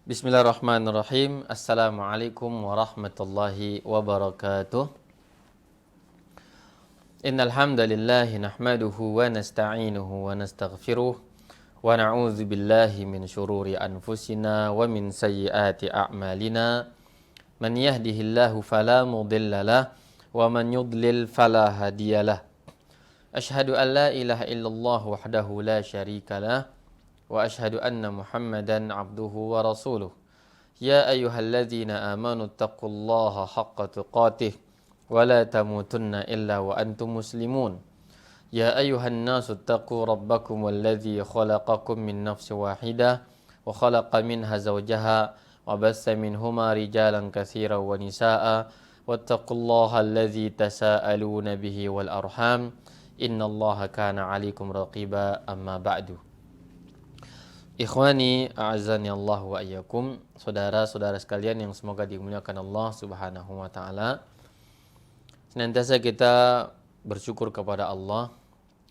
Bismillahirrahmanirrahim. Assalamualaikum warahmatullahi wabarakatuh. Innal hamdalillah nahmaduhu wa nasta'inuhu wa nastaghfiruh wa na'udzu billahi min shururi anfusina wa min sayyiati a'malina. Man yahdihillahu fala mudilla lah wa man yudlil fala hadiyalah. Asyhadu an la ilaha illallah wahdahu la syarika lah wa asyhadu anna Muhammadan abduhu wa rasuluh. Ya ayyuhalladzina amanu taqullaha haqqa tuqatih wa la tamutunna illa wa antum muslimun. Ya ayyuhan nasu taqu rabbakum walladzi khalaqakum min nafsin wahidah wa khalaqa minha zawjaha wa bassa minhuma rijalan katsiran wa nisaa'a wattaqullaha alladzi tasaaluna bihi wal arham innallaha kana 'alaikum raqiba. Amma ba'du. Ikhwani a'azzani Allah wa iyyakum, saudara-saudara sekalian yang semoga dimuliakan Allah Subhanahu wa taala. Senantiasa kita bersyukur kepada Allah,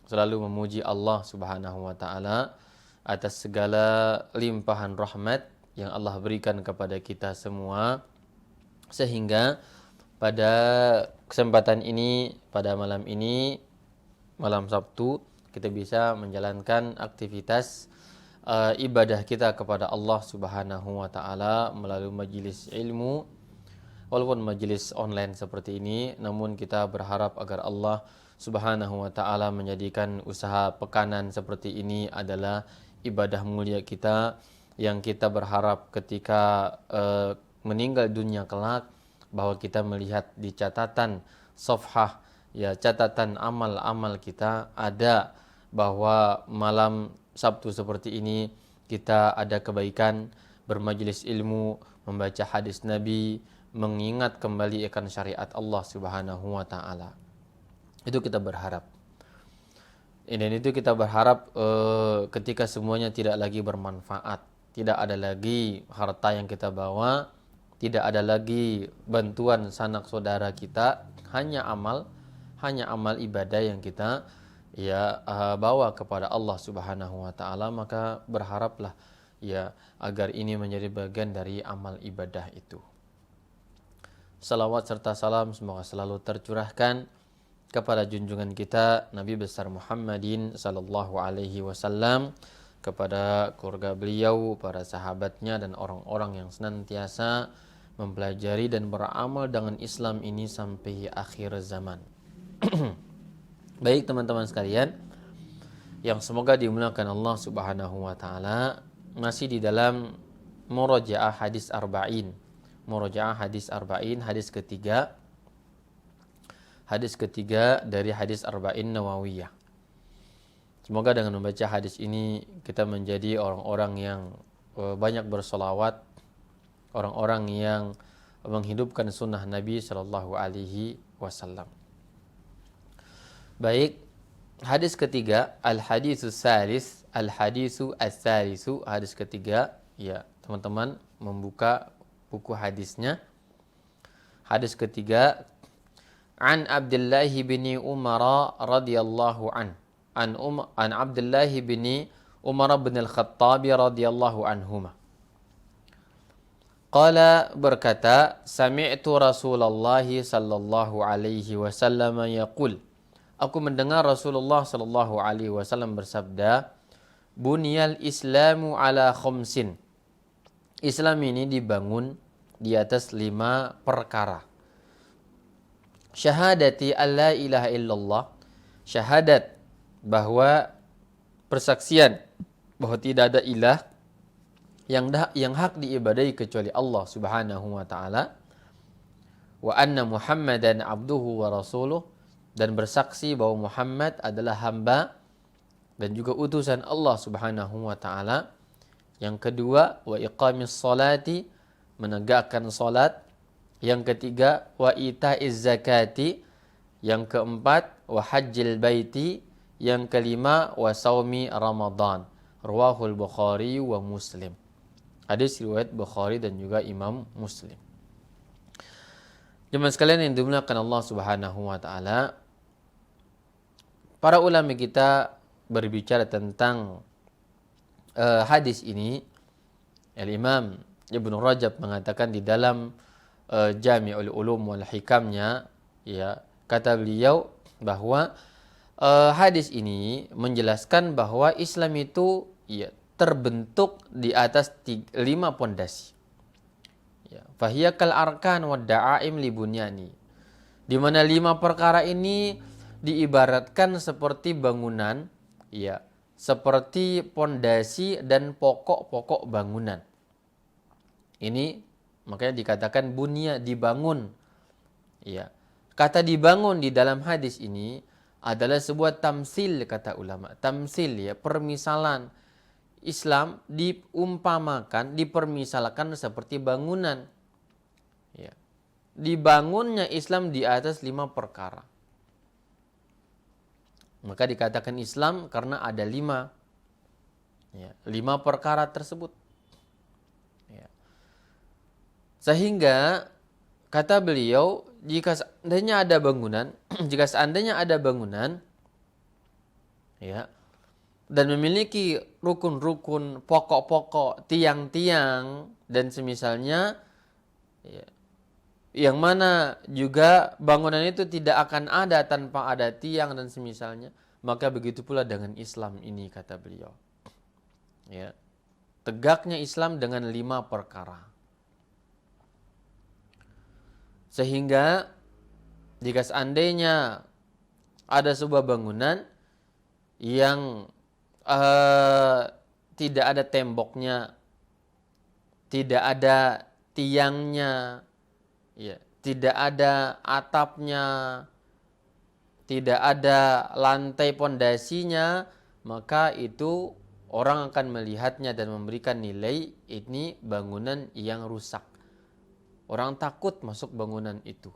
selalu memuji Allah Subhanahu wa taala atas segala limpahan rahmat yang Allah berikan kepada kita semua, sehingga pada kesempatan ini, pada malam ini, malam Sabtu, kita bisa menjalankan aktivitas ibadah kita kepada Allah Subhanahu wa taala melalui majelis ilmu. Walaupun majelis online seperti ini, namun kita berharap agar Allah Subhanahu wa taala menjadikan usaha pekanan seperti ini adalah ibadah mulia kita, yang kita berharap ketika meninggal dunia kelak bahwa kita melihat di catatan safhah, ya, catatan amal-amal kita ada bahwa malam Sabtu seperti ini kita ada kebaikan bermajelis ilmu, membaca hadis Nabi, mengingat kembali akan syariat Allah Subhanahu wa taala. Itu kita berharap. Dan itu kita berharap ketika semuanya tidak lagi bermanfaat, tidak ada lagi harta yang kita bawa, tidak ada lagi bantuan sanak saudara kita, hanya amal ibadah yang kita bawa kepada Allah Subhanahu wa taala, maka berharaplah agar ini menjadi bagian dari amal ibadah itu. Salawat serta salam semoga selalu tercurahkan kepada junjungan kita Nabi besar Muhammadin sallallahu alaihi wasallam, kepada keluarga beliau, para sahabatnya, dan orang-orang yang senantiasa mempelajari dan beramal dengan Islam ini sampai akhir zaman. Baik teman-teman sekalian yang semoga dimuliakan Allah Subhanahu wa taala, masih di dalam murajaah hadis arba'in. Murajaah hadis arba'in, hadis ketiga dari hadis arba'in Nawawiyah. Semoga dengan membaca hadis ini kita menjadi orang-orang yang banyak bersolawat, orang-orang yang menghidupkan sunnah Nabi sallallahu alaihi wasallam. Baik, hadis ketiga, al-hadisu salis, al-hadisu as-salisu, hadis ketiga. Ya, teman-teman membuka buku hadisnya. Hadis ketiga, an Abdullah bin Umar radhiyallahu an Abdullah bin Umar bin al-Khattab radhiyallahu anhuma. Qala, berkata, sami'tu Rasulullah sallallahu alaihi wasallam yaqul, aku mendengar Rasulullah sallallahu alaihi wasallam bersabda, bunyal islamu ala khamsin. Islam ini dibangun di atas 5 perkara. Syahadati alla ilaha illallah, syahadat bahwa persaksian bahwa tidak ada ilah yang hak diibadahi kecuali Allah Subhanahu wa taala, wa anna Muhammadan abduhu wa rasuluh, dan bersaksi bahwa Muhammad adalah hamba dan juga utusan Allah Subhanahu wa taala. Yang kedua, wa iqamis salati, menegakkan salat. Yang ketiga, wa itaiz zakati. Yang keempat, wa hajjil baiti. Yang kelima, wa saumi Ramadan. Rawahul Bukhari wa Muslim. Hadis riwayat Bukhari dan juga Imam Muslim. Jemaah sekalian yang dimuliakan Allah Subhanahu wa taala, para ulama kita berbicara tentang hadis ini. Al-Imam Ibnu Rajab mengatakan di dalam Jami'ul Ulum wal Hikamnya, ya, kata beliau bahwa hadis ini menjelaskan bahwa Islam itu ya terbentuk di atas 5 pondasi. Ya, fahiyakal arkan wa da'aim li bunyani. Di mana 5 perkara ini diibaratkan seperti bangunan, ya, seperti pondasi dan pokok-pokok bangunan. Ini makanya dikatakan bunya, dibangun. Ya. Kata dibangun di dalam hadis ini adalah sebuah tamsil, kata ulama. Tamsil, ya, permisalan. Islam diumpamakan, dipermisalkan seperti bangunan. Ya. Dibangunnya Islam di atas 5 perkara. Maka dikatakan Islam karena ada 5. Ya, 5 perkara tersebut. Ya. Sehingga kata beliau, jika seandainya ada bangunan, jika seandainya ada bangunan, ya, dan memiliki rukun-rukun, pokok-pokok, tiang-tiang dan semisalnya, ya, yang mana juga bangunan itu tidak akan ada tanpa ada tiang dan semisalnya, maka begitu pula dengan Islam ini, kata beliau. Ya, tegaknya Islam dengan 5 perkara. Sehingga jika seandainya ada sebuah bangunan yang tidak ada temboknya, tidak ada tiangnya, ya, tidak ada atapnya, tidak ada lantai pondasinya, maka itu orang akan melihatnya dan memberikan nilai ini bangunan yang rusak. Orang takut masuk bangunan itu.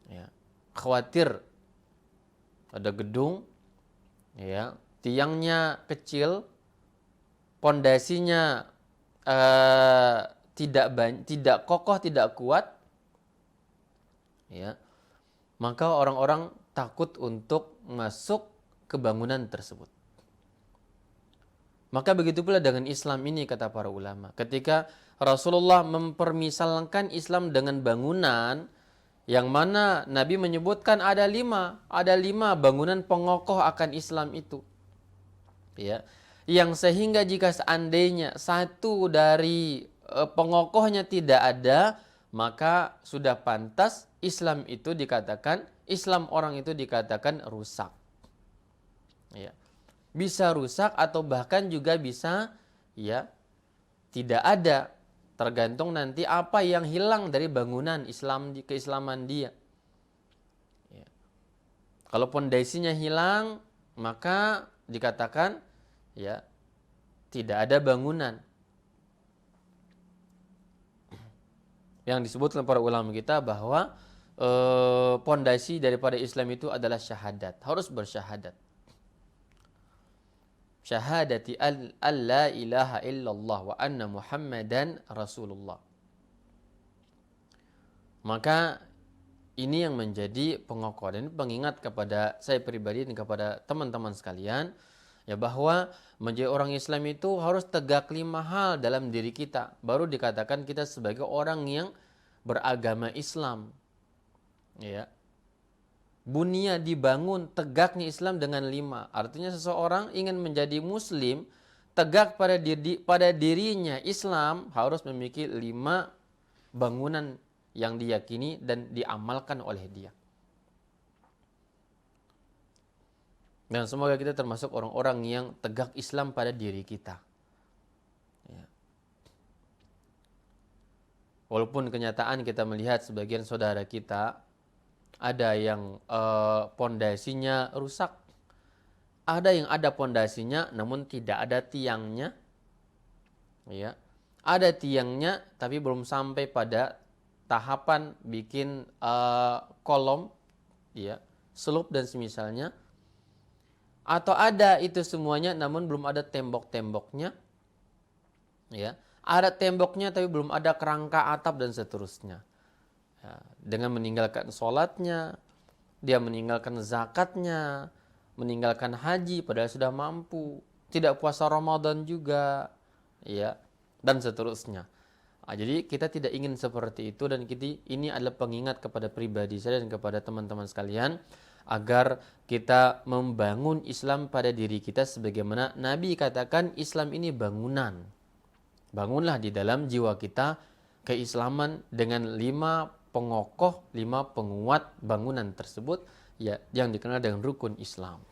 Ya, khawatir ada gedung, ya, tiangnya kecil, pondasinya tidak kokoh, tidak kuat, ya, maka orang-orang takut untuk masuk ke bangunan tersebut. Maka begitu pula dengan Islam ini, kata para ulama. Ketika Rasulullah mempermisalkan Islam dengan bangunan, yang mana Nabi menyebutkan ada 5 bangunan pengokoh akan Islam itu. Ya, yang sehingga jika seandainya satu dari pengokohnya tidak ada, maka sudah pantas Islam itu dikatakan, Islam orang itu dikatakan rusak. Ya. Bisa rusak atau bahkan juga bisa, ya, tidak ada, tergantung nanti apa yang hilang dari bangunan Islam, keislaman dia. Ya. Kalau pondasinya hilang, maka dikatakan, ya, tidak ada bangunan. Yang disebut oleh para ulama kita bahwa pondasi daripada Islam itu adalah syahadat, harus bersyahadat. Syahadati alla ilaha illallah wa anna Muhammadan Rasulullah. Maka ini yang menjadi pengokoh dan pengingat kepada saya pribadi dan kepada teman-teman sekalian, ya, bahwa menjadi orang Islam itu harus tegak 5 hal dalam diri kita, baru dikatakan kita sebagai orang yang beragama Islam. Ya. Bunia, dibangun tegaknya Islam dengan 5. Artinya seseorang ingin menjadi muslim, tegak pada dirinya Islam, harus memiliki 5 bangunan yang diyakini dan diamalkan oleh dia. Dan semoga kita termasuk orang-orang yang tegak Islam pada diri kita. Ya. Walaupun kenyataan kita melihat sebagian saudara kita ada yang pondasinya rusak, ada yang ada pondasinya namun tidak ada tiangnya, ya, ada tiangnya tapi belum sampai pada tahapan bikin kolom, ya, slope dan semisalnya, atau ada itu semuanya namun belum ada tembok-temboknya, ya, ada temboknya tapi belum ada kerangka atap dan seterusnya. Ya, dengan meninggalkan sholatnya, dia meninggalkan zakatnya, meninggalkan haji padahal sudah mampu, tidak puasa Ramadan juga, ya, dan seterusnya. Jadi kita tidak ingin seperti itu, dan ini adalah pengingat kepada pribadi saya dan kepada teman-teman sekalian agar kita membangun Islam pada diri kita sebagaimana Nabi katakan Islam ini bangunan. Bangunlah di dalam jiwa kita keislaman dengan 5 pengokoh, 5 penguat bangunan tersebut ya, yang dikenal dengan rukun Islam.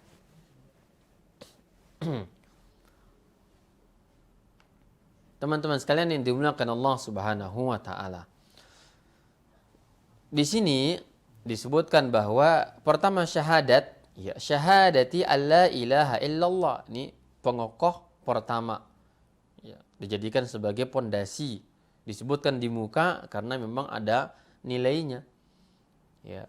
Teman-teman sekalian yang dimuliakan Allah Subhanahu wa taala. Di sini disebutkan bahwa pertama syahadat, ya, syahadati alla ilaha illallah. Ini pengokoh pertama. Ya, dijadikan sebagai pondasi. Disebutkan di muka karena memang ada nilainya. Ya.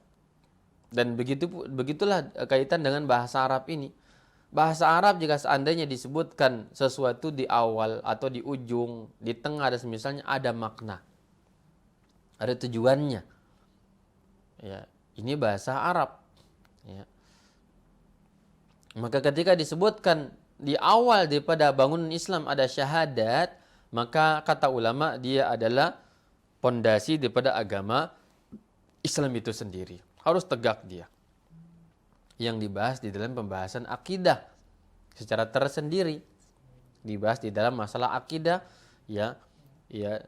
Dan begitulah kaitan dengan bahasa Arab ini. Bahasa Arab jika seandainya disebutkan sesuatu di awal atau di ujung, di tengah dan semisalnya, ada makna. Ada tujuannya. Ya, ini bahasa Arab. Ya. Maka ketika disebutkan di awal daripada bangunan Islam ada syahadat, maka kata ulama dia adalah pondasi daripada agama Islam itu sendiri. Harus tegak dia. Yang dibahas di dalam pembahasan akidah secara tersendiri, dibahas di dalam masalah akidah ya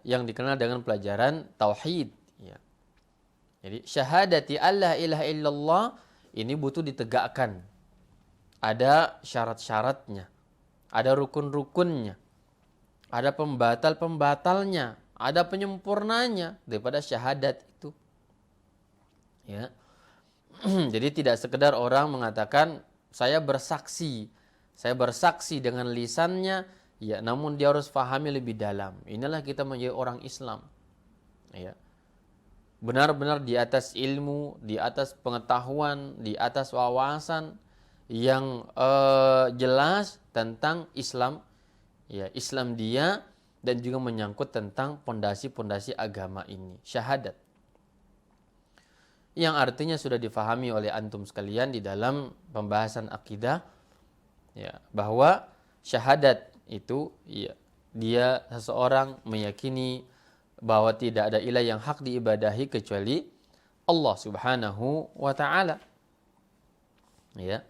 yang dikenal dengan pelajaran tauhid ya. Jadi syahadati alla ilaha illallah ini butuh ditegakkan, ada syarat-syaratnya, ada rukun-rukunnya, ada pembatal-pembatalnya, ada penyempurnanya daripada syahadat itu ya. Jadi tidak sekedar orang mengatakan saya bersaksi dengan lisannya, ya, namun dia harus pahami lebih dalam. Inilah kita menjadi orang Islam. Ya. Benar-benar di atas ilmu, di atas pengetahuan, di atas wawasan yang jelas tentang Islam, ya, Islam dia, dan juga menyangkut tentang pondasi-pondasi agama ini, syahadat. Yang artinya sudah difahami oleh antum sekalian di dalam pembahasan akidah ya, bahwa syahadat itu ya, dia seseorang meyakini bahwa tidak ada ilah yang hak diibadahi kecuali Allah Subhanahu wa taala. Ya.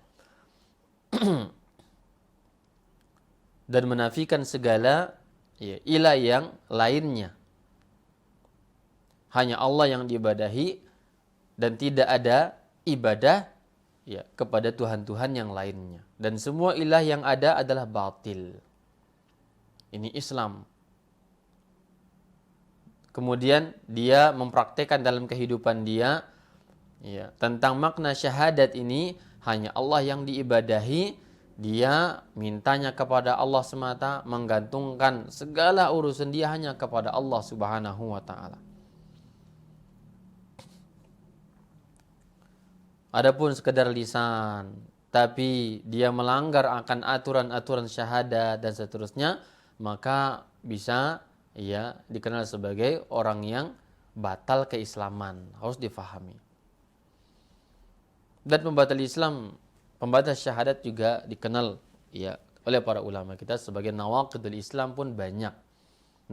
Dan menafikan segala ya, ilah yang lainnya. Hanya Allah yang diibadahi dan tidak ada ibadah ya kepada Tuhan-Tuhan yang lainnya. Dan semua ilah yang ada adalah batil. Ini Islam. Kemudian dia mempraktekkan dalam kehidupan dia ya, tentang makna syahadat ini hanya Allah yang diibadahi. Dia mintanya kepada Allah semata, menggantungkan segala urusan dia hanya kepada Allah Subhanahu wa taala. Adapun sekedar lisan, tapi dia melanggar akan aturan-aturan syahadat dan seterusnya, maka bisa ya dikenal sebagai orang yang batal keislaman. Harus difahami. Dan pembatal Islam, pembatal syahadat juga dikenal ya oleh para ulama kita sebagai nawaqidul Islam pun banyak.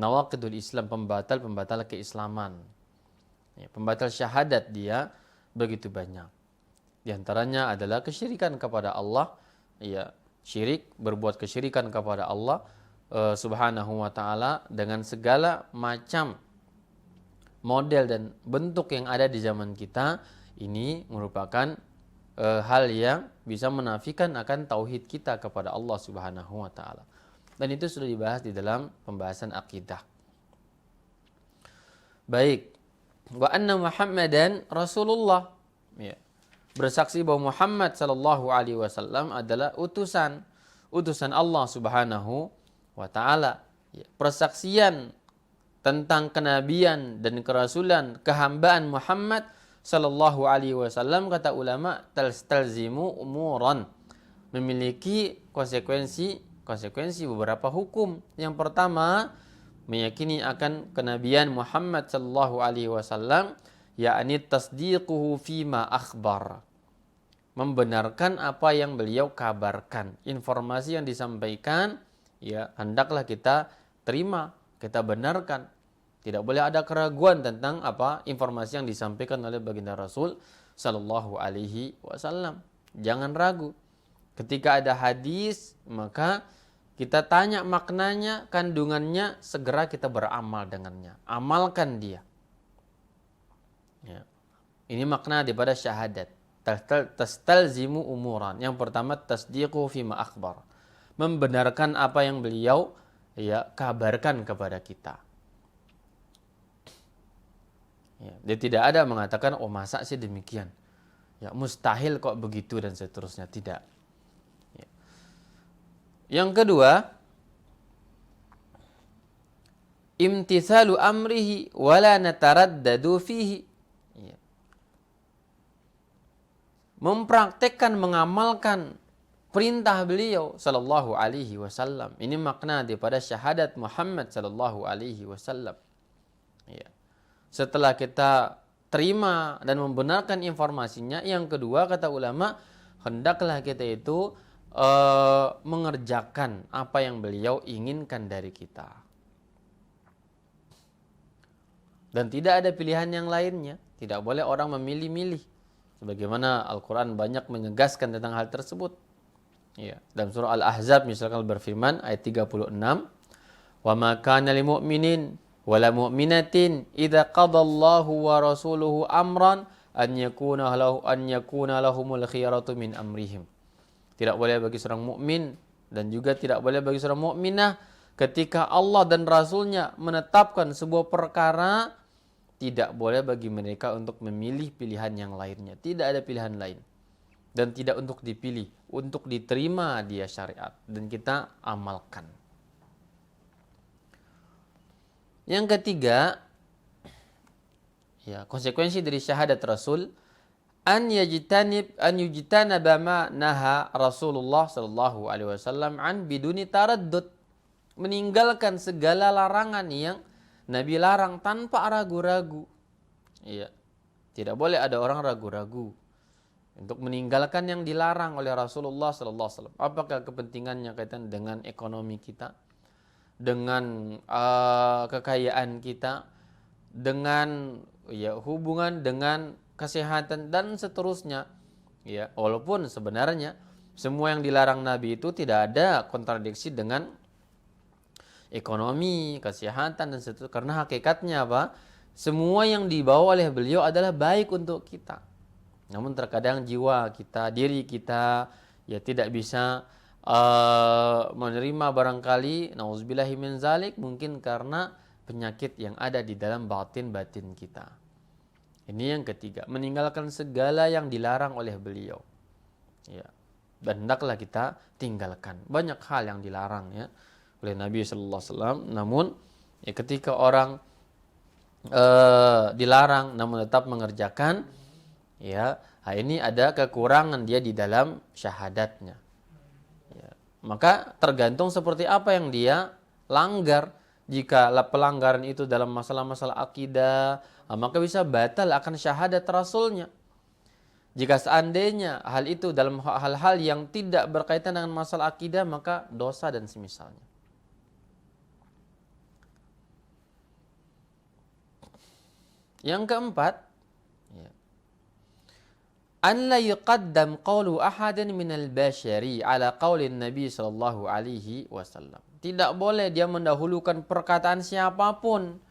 Nawaqidul Islam, pembatal keislaman. Ya, pembatal syahadat dia begitu banyak. Di antaranya adalah kesyirikan kepada Allah, ya, syirik, berbuat kesyirikan kepada Allah Subhanahu wa taala dengan segala macam model dan bentuk yang ada di zaman kita. Ini merupakan hal yang bisa menafikan akan tauhid kita kepada Allah Subhanahu wa taala. Dan itu sudah dibahas di dalam pembahasan akidah. Baik. Wa anna Muhammadan Rasulullah. Ya. Bersaksi bahwa Muhammad sallallahu alaihi wasallam adalah utusan Allah Subhanahu wa taala. Ya, persaksian tentang kenabian dan kerasulan, kehambaan Muhammad sallallahu alaihi wasallam, kata ulama, talzimu umuran, memiliki konsekuensi beberapa hukum. Yang pertama, meyakini akan kenabian Muhammad sallallahu alaihi wasallam, yakni tasdiquhu fima akhbar, membenarkan apa yang beliau kabarkan. Informasi yang disampaikan ya hendaklah kita terima, kita benarkan. Tidak boleh ada keraguan tentang apa informasi yang disampaikan oleh baginda Rasul sallallahu alaihi wasallam. Jangan ragu. Ketika ada hadis, maka kita tanya maknanya, kandungannya, segera kita beramal dengannya. Amalkan dia. Ya. Ini makna daripada syahadat. Tastalzimu umuran. Yang pertama, tasdiqu fima akhbar. Membenarkan apa yang beliau kabarkan kepada kita. Ya, dia tidak ada mengatakan, oh masa sih demikian. Ya, mustahil kok begitu dan seterusnya. Tidak. Ya. Yang kedua, imtithalu amrihi wala nataraddadu fihi. Ya. Mempraktekkan, mengamalkan perintah beliau sallallahu alaihi wasallam. Ini makna daripada syahadat Muhammad sallallahu alaihi wasallam. Ya. Setelah kita terima dan membenarkan informasinya, yang kedua kata ulama, hendaklah kita itu mengerjakan apa yang beliau inginkan dari kita. Dan tidak ada pilihan yang lainnya. Tidak boleh orang memilih-milih. Sebagaimana Al-Quran banyak menegaskan tentang hal tersebut. Ya. Dalam surah Al-Ahzab misalkan berfirman ayat 36, "Wa ma kana lil mu'minin wala mu'minatin idza qadallahu wa rasuluhu amran an yakuna lahumul khiyaratu min amrihim." Tidak boleh bagi seorang mukmin dan juga tidak boleh bagi seorang mukminah ketika Allah dan Rasulnya menetapkan sebuah perkara, tidak boleh bagi mereka untuk memilih pilihan yang lainnya. Tidak ada pilihan lain. Dan tidak untuk dipilih, untuk diterima dia syariat dan kita amalkan. Yang ketiga, ya, konsekuensi dari syahadat Rasul, an yujtanaba ma naha Rasulullah sallallahu alaihi wasallam an biduni taraddud. Meninggalkan segala larangan yang Nabi larang tanpa ragu-ragu. Iya. Tidak boleh ada orang ragu-ragu untuk meninggalkan yang dilarang oleh Rasulullah sallallahu alaihi wasallam. Apakah kepentingannya kaitan dengan ekonomi kita, dengan kekayaan kita, dengan hubungan dengan kesehatan dan seterusnya. Ya, walaupun sebenarnya semua yang dilarang Nabi itu tidak ada kontradiksi dengan ekonomi, kesehatan dan seterusnya. Karena hakikatnya apa? Semua yang dibawa oleh beliau adalah baik untuk kita. Namun terkadang jiwa kita, diri kita tidak bisa menerima barangkali, nauzubillahi min zalik, mungkin karena penyakit yang ada di dalam batin-batin kita. Ini yang ketiga, meninggalkan segala yang dilarang oleh beliau. Ya. Dan hendaklah kita tinggalkan. Banyak hal yang dilarang oleh Nabi sallallahu alaihi wasallam, namun ketika orang dilarang namun tetap mengerjakan, ini ada kekurangan dia di dalam syahadatnya. Maka tergantung seperti apa yang dia langgar. Jika pelanggaran itu dalam masalah-masalah akidah, maka bisa batal akan syahadat Rasulnya. Jika seandainya hal itu dalam hal-hal yang tidak berkaitan dengan masalah akidah, maka dosa dan semisalnya. Yang keempat, an la yuqaddam qawlu ahadin minal bashari ala qawlin Nabi sallallahu alaihi wasallam. Tidak boleh dia mendahulukan perkataan siapapun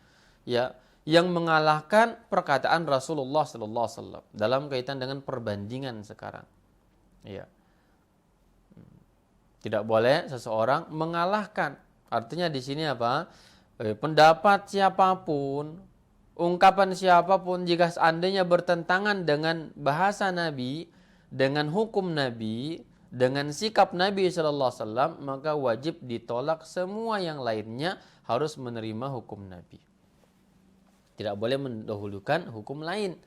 yang mengalahkan perkataan Rasulullah sallallahu alaihi wasallam dalam kaitan dengan perbandingan sekarang. Tidak boleh seseorang mengalahkan. Artinya di sini apa? Pendapat siapapun, ungkapan siapapun, jika seandainya bertentangan dengan bahasa Nabi, dengan hukum Nabi, dengan sikap Nabi sallallahu alaihi wasallam, maka wajib ditolak. Semua yang lainnya harus menerima hukum Nabi. Tidak boleh mendahulukan hukum lain,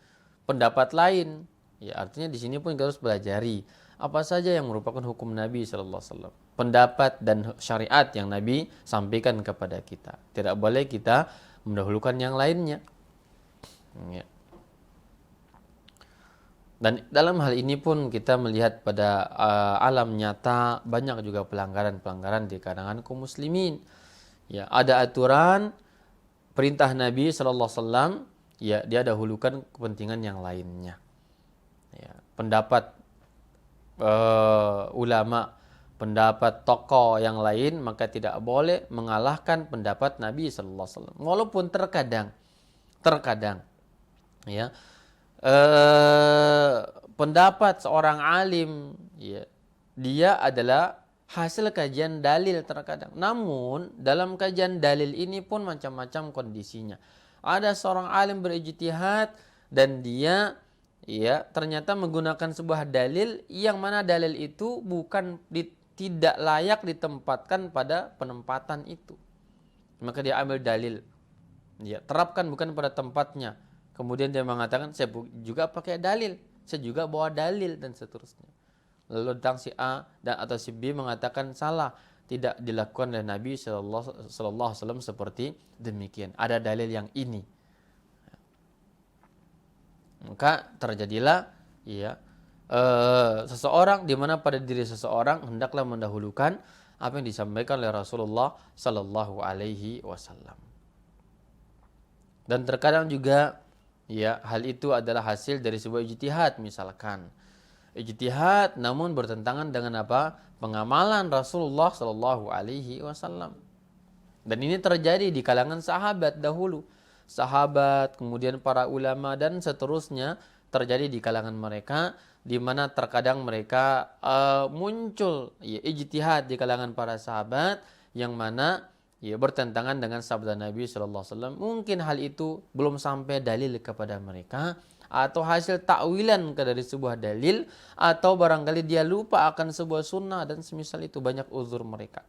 pendapat lain. Artinya di sini pun kita harus pelajari apa saja yang merupakan hukum Nabi sallallahu alaihi wasallam, pendapat dan syariat yang Nabi sampaikan kepada kita. Tidak boleh kita mendahulukan yang lainnya. Dan dalam hal ini pun kita melihat pada alam nyata banyak juga pelanggaran-pelanggaran di kalangan kaum muslimin. Ada aturan perintah Nabi sallallahu alaihi wasallam, ya dia dahulukan kepentingan yang lainnya. Ya, pendapat ulama, pendapat tokoh yang lain, maka tidak boleh mengalahkan pendapat Nabi sallallahu alaihi wasallam. Walaupun terkadang ya pendapat seorang alim, ya, dia adalah hasil kajian dalil terkadang. Namun dalam kajian dalil ini pun macam-macam kondisinya. Ada seorang alim berijtihad dan dia, ya, ternyata menggunakan sebuah dalil yang mana dalil itu tidak layak ditempatkan pada penempatan itu. Maka dia ambil dalil, ya, terapkan bukan pada tempatnya. Kemudian dia mengatakan, saya juga pakai dalil, saya juga bawa dalil, dan seterusnya. Lalu tentang si A dan atau si B mengatakan salah, tidak dilakukan oleh Nabi sallallahu alaihi wasallam seperti demikian. Ada dalil yang ini. Maka terjadilah, ya, seseorang di mana pada diri seseorang hendaklah mendahulukan apa yang disampaikan oleh Rasulullah sallallahu alaihi wasallam. Dan terkadang juga, ya, hal itu adalah hasil dari sebuah ijtihad, misalkan ijtihad namun bertentangan dengan apa? Pengamalan Rasulullah sallallahu alaihi wasallam. Dan ini terjadi di kalangan sahabat dahulu. Sahabat, kemudian para ulama dan seterusnya terjadi di kalangan mereka, di mana terkadang mereka muncul, ya, ijtihad di kalangan para sahabat yang mana, ya, bertentangan dengan sabda Nabi sallallahu alaihi wasallam. Mungkin hal itu belum sampai dalil kepada mereka, atau hasil takwilan dari sebuah dalil, atau barangkali dia lupa akan sebuah sunnah dan semisal itu, banyak uzur mereka.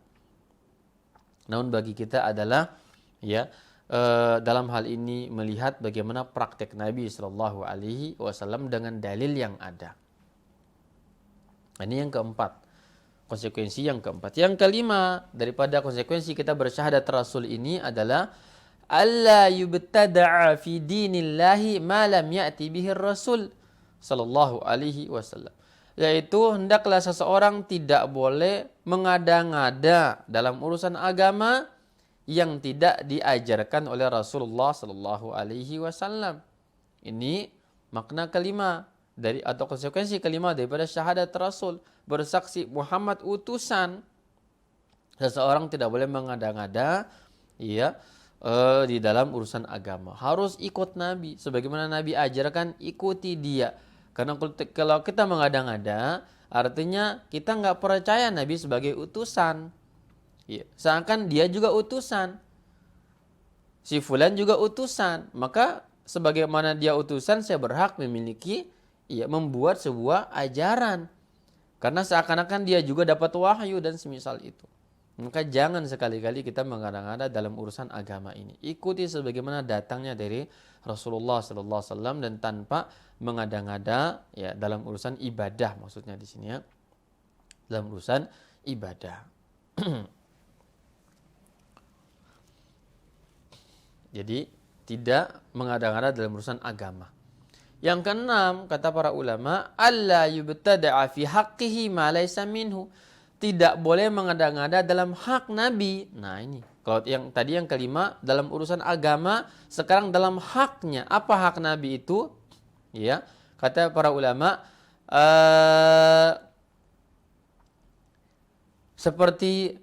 Namun bagi kita adalah, ya, dalam hal ini melihat bagaimana praktek Nabi sallallahu alaihi wasallam dengan dalil yang ada. Ini yang keempat, konsekuensi yang keempat. Yang kelima daripada konsekuensi kita bersyahadat Rasul ini adalah alla yubtada'a fi dinillahi ma lam ya'ti bihi Rasul sallallahu alaihi wasallam. Yaitu hendaklah seseorang tidak boleh mengada-ngada dalam urusan agama yang tidak diajarkan oleh Rasulullah sallallahu alaihi wasallam. Ini makna kelima dari atau konsekuensi kelima daripada syahadat Rasul, bersaksi Muhammad utusan. Seseorang tidak boleh mengada-ngada, ya, di dalam urusan agama. Harus ikut Nabi, sebagaimana Nabi ajarkan, ikuti dia. Karena kalau kita mengada-ngada, artinya kita nggak percaya Nabi sebagai utusan. Ya, seakan dia juga utusan, si fulan juga utusan, maka sebagaimana dia utusan, saya berhak memiliki, ya, membuat sebuah ajaran. Karena seakan-akan dia juga dapat wahyu dan semisal itu. Maka jangan sekali-kali kita mengada-ngada dalam urusan agama ini. Ikuti sebagaimana datangnya dari Rasulullah sallallahu alaihi wasallam dan tanpa mengada-ngada, ya, dalam urusan ibadah, maksudnya di sini, ya. Dalam urusan ibadah. Jadi tidak mengada-ngada dalam urusan agama. Yang keenam, kata para ulama, alla yubtada'a fi haqqihi ma laysa minhu. Tidak boleh mengada-ngada dalam hak Nabi. Nah ini, kalau yang tadi yang kelima dalam urusan agama, sekarang dalam haknya. Apa hak Nabi itu? Ya, kata para ulama, seperti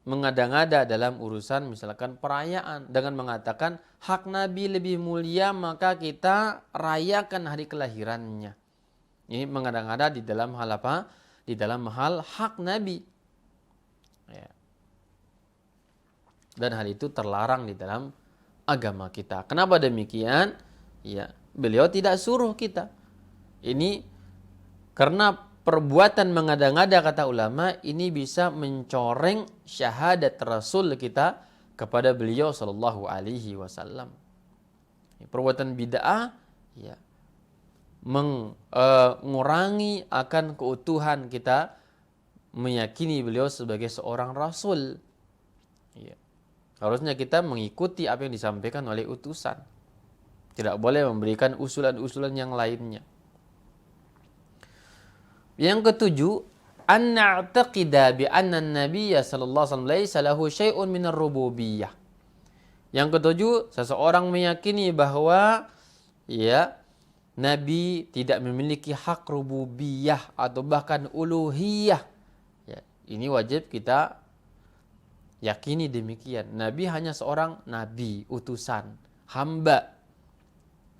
mengada-ngada dalam urusan misalkan perayaan dengan mengatakan hak Nabi lebih mulia, maka kita rayakan hari kelahirannya. Ini mengada-ngada di dalam hal apa? Di dalam hal hak Nabi, ya. Dan hal itu terlarang di dalam agama kita. Kenapa demikian? Ya, beliau tidak suruh kita. Ini karena perbuatan mengada-ngada, kata ulama, ini bisa mencoreng syahadat Rasul kita kepada beliau sallallahu alaihi wasallam. Perbuatan bid'ah, ya, mengurangi akan keutuhan kita meyakini beliau sebagai seorang rasul. Ya. Harusnya kita mengikuti apa yang disampaikan oleh utusan. Tidak boleh memberikan usulan-usulan yang lainnya. Yang ketujuh, an na'taqida bi anna an-nabiyya sallallahu alaihi wasallam laysa lahu syai'un min ar-rububiyyah. Yang ketujuh, seseorang meyakini bahwa ya Nabi tidak memiliki hak rububiyah atau bahkan uluhiyah. Ya, ini wajib kita yakini demikian. Nabi hanya seorang nabi, utusan, hamba.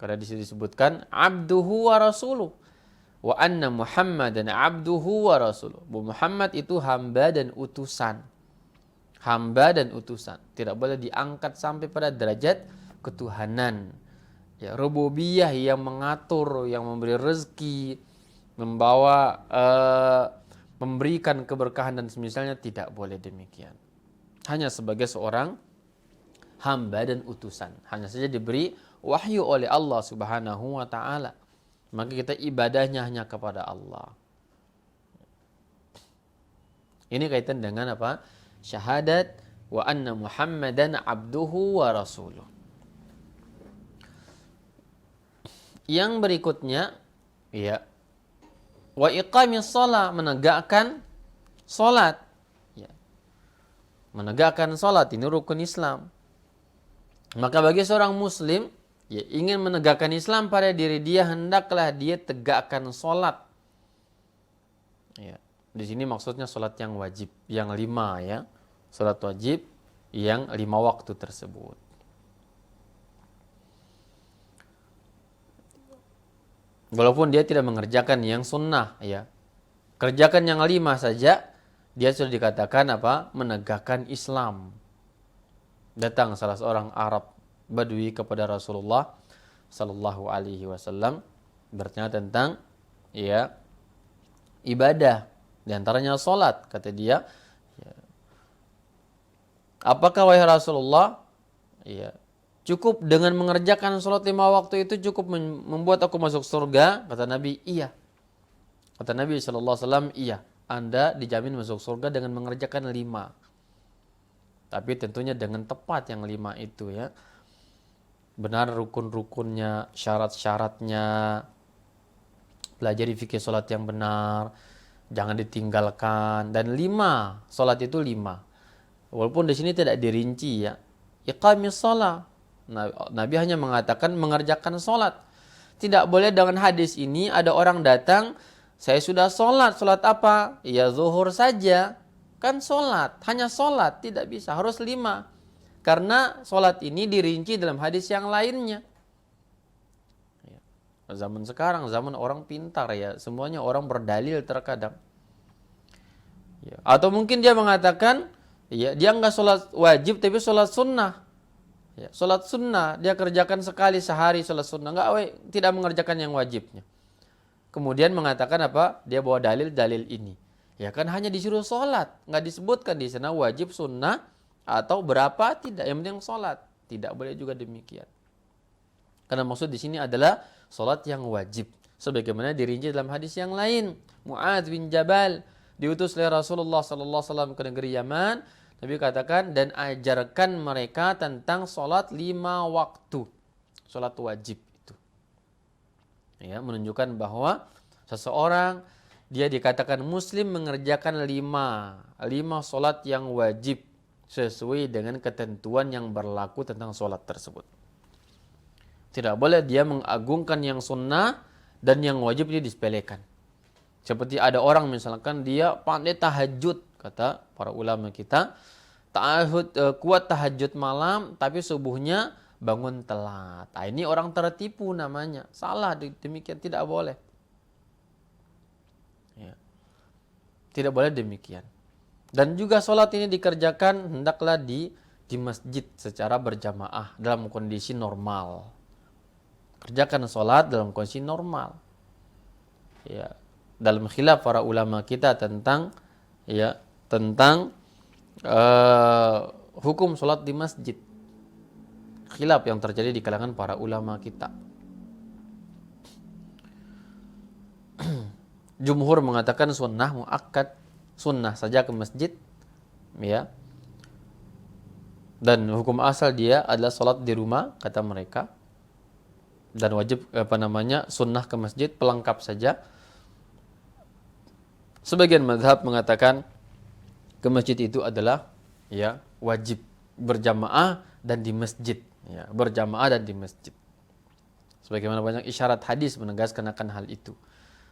Karena di sini disebutkan abduhu wa rasuluh. Wa anna Muhammadan abduhu wa rasuluh. Muhammad itu hamba dan utusan. Hamba dan utusan. Tidak boleh diangkat sampai pada derajat ketuhanan. Ya, rububiyah yang mengatur, yang memberi rezeki, membawa memberikan keberkahan dan semisalnya, tidak boleh demikian. Hanya sebagai seorang hamba dan utusan. Hanya saja diberi wahyu oleh Allah Subhanahu wa taala. Maka kita ibadahnya hanya kepada Allah. Ini kaitan dengan apa? Syahadat wa anna Muhammadan abduhu wa rasuluh. Yang berikutnya, ya, wa iqamis shalah, menegakkan salat. Ya. Menegakkan salat ini rukun Islam. Maka bagi seorang muslim, ya, ingin menegakkan Islam pada diri dia, hendaklah dia tegakkan salat. Ya. Di sini maksudnya salat yang wajib, yang 5 ya. Salat wajib yang 5 waktu tersebut. Walaupun dia tidak mengerjakan yang sunnah, ya. Kerjakan yang 5 saja, dia sudah dikatakan apa? Menegakkan Islam. Datang salah seorang Arab Badui kepada Rasulullah sallallahu alaihi wasallam bertanya tentang ya ibadah, di antaranya salat. Kata dia, ya, apakah wahai Rasulullah, ya, cukup dengan mengerjakan salat 5 waktu itu cukup membuat aku masuk surga? Kata Nabi, iya. Kata Nabi sallallahu alaihi wasallam, iya. Anda dijamin masuk surga dengan mengerjakan 5. Tapi tentunya dengan tepat yang 5 itu ya. Benar rukun-rukunnya, syarat-syaratnya. Pelajari fikih salat yang benar, jangan ditinggalkan. Dan 5, salat itu 5. Walaupun di sini tidak dirinci ya. Iqamis shalah. Nabi hanya mengatakan mengerjakan salat. Tidak boleh dengan hadis ini ada orang datang, saya sudah salat. Salat apa? Ya zuhur saja. Kan salat, hanya salat, tidak bisa, harus 5. Karena salat ini dirinci dalam hadis yang lainnya. Zaman sekarang, zaman orang pintar ya, semuanya orang berdalil terkadang. Ya. Atau mungkin dia mengatakan, ya, dia enggak salat wajib tapi salat sunnah. Ya, salat sunnah dia kerjakan sekali sehari salat sunnah, tidak mengerjakan yang wajibnya. Kemudian mengatakan apa? Dia bawa dalil-dalil ini. Ya kan hanya disuruh sholat, nggak disebutkan di sana wajib, sunnah atau berapa, tidak. Yang penting sholat, tidak boleh juga demikian. Karena maksud di sini adalah sholat yang wajib, sebagaimana dirinci dalam hadis yang lain. Mu'adz bin Jabal diutus oleh Rasulullah sallallahu alaihi wasallam ke negeri Yaman. Nabi katakan, dan ajarkan mereka tentang sholat 5 waktu, sholat wajib itu. Ya, menunjukkan bahwa seseorang dia dikatakan muslim mengerjakan 5 sholat yang wajib sesuai dengan ketentuan yang berlaku tentang sholat tersebut. Tidak boleh dia mengagungkan yang sunnah dan yang wajib dia disepelekan. Seperti ada orang misalkan dia pandai tahajud, kata para ulama kita, kuat tahajud malam tapi subuhnya bangun telat. Nah, ini orang tertipu namanya. Salah, demikian tidak boleh. Ya. Tidak boleh demikian. Dan juga sholat ini dikerjakan hendaklah di masjid secara berjamaah dalam kondisi normal. Kerjakan sholat dalam kondisi normal. Ya. Dalam khilaf para ulama kita tentang hukum sholat di masjid. Khilaf yang terjadi di kalangan para ulama kita. Jumhur mengatakan sunnah muakkad, sunnah saja ke masjid, ya. Dan hukum asal dia adalah sholat di rumah, kata mereka. Dan wajib sunnah ke masjid pelengkap saja. Sebagian mazhab mengatakan ke masjid itu adalah ya wajib berjamaah dan di masjid, ya, berjamaah dan di masjid. Sebagaimana banyak isyarat hadis menegaskan akan hal itu.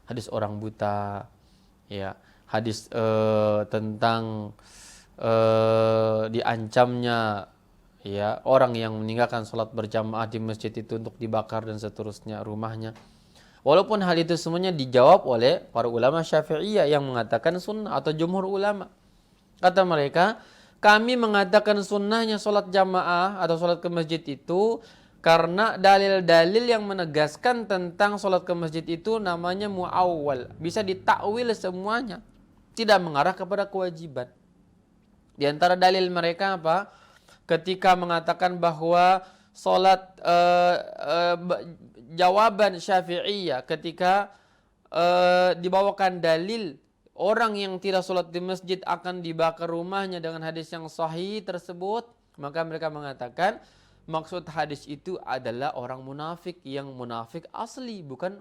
Hadis orang buta, ya, hadis tentang diancamnya, ya, orang yang meninggalkan sholat berjamaah di masjid itu untuk dibakar dan seterusnya rumahnya. Walaupun hal itu semuanya dijawab oleh para ulama Syafi'iyah yang mengatakan sunnah atau jumhur ulama. Kata mereka, kami mengatakan sunnahnya sholat jamaah atau sholat ke masjid itu karena dalil-dalil yang menegaskan tentang sholat ke masjid itu namanya mu'awwal. Bisa ditakwil semuanya. Tidak mengarah kepada kewajiban. Di antara dalil mereka apa? Ketika mengatakan bahwa sholat jawaban Syafi'iyah ketika dibawakan dalil orang yang tidak sholat di masjid akan dibakar rumahnya dengan hadis yang sahih tersebut, maka mereka mengatakan maksud hadis itu adalah orang munafik yang munafik asli, bukan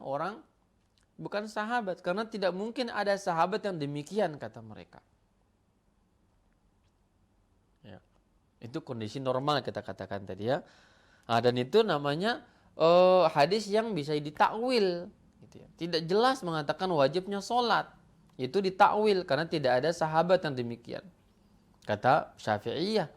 sahabat, karena tidak mungkin ada sahabat yang demikian, kata mereka. Ya. Itu kondisi normal kita katakan tadi, ya. Nah, dan itu namanya hadis yang bisa ditakwil, gitu ya. Tidak jelas mengatakan wajibnya sholat, itu ditakwil karena tidak ada sahabat yang demikian, kata Syafi'iyah.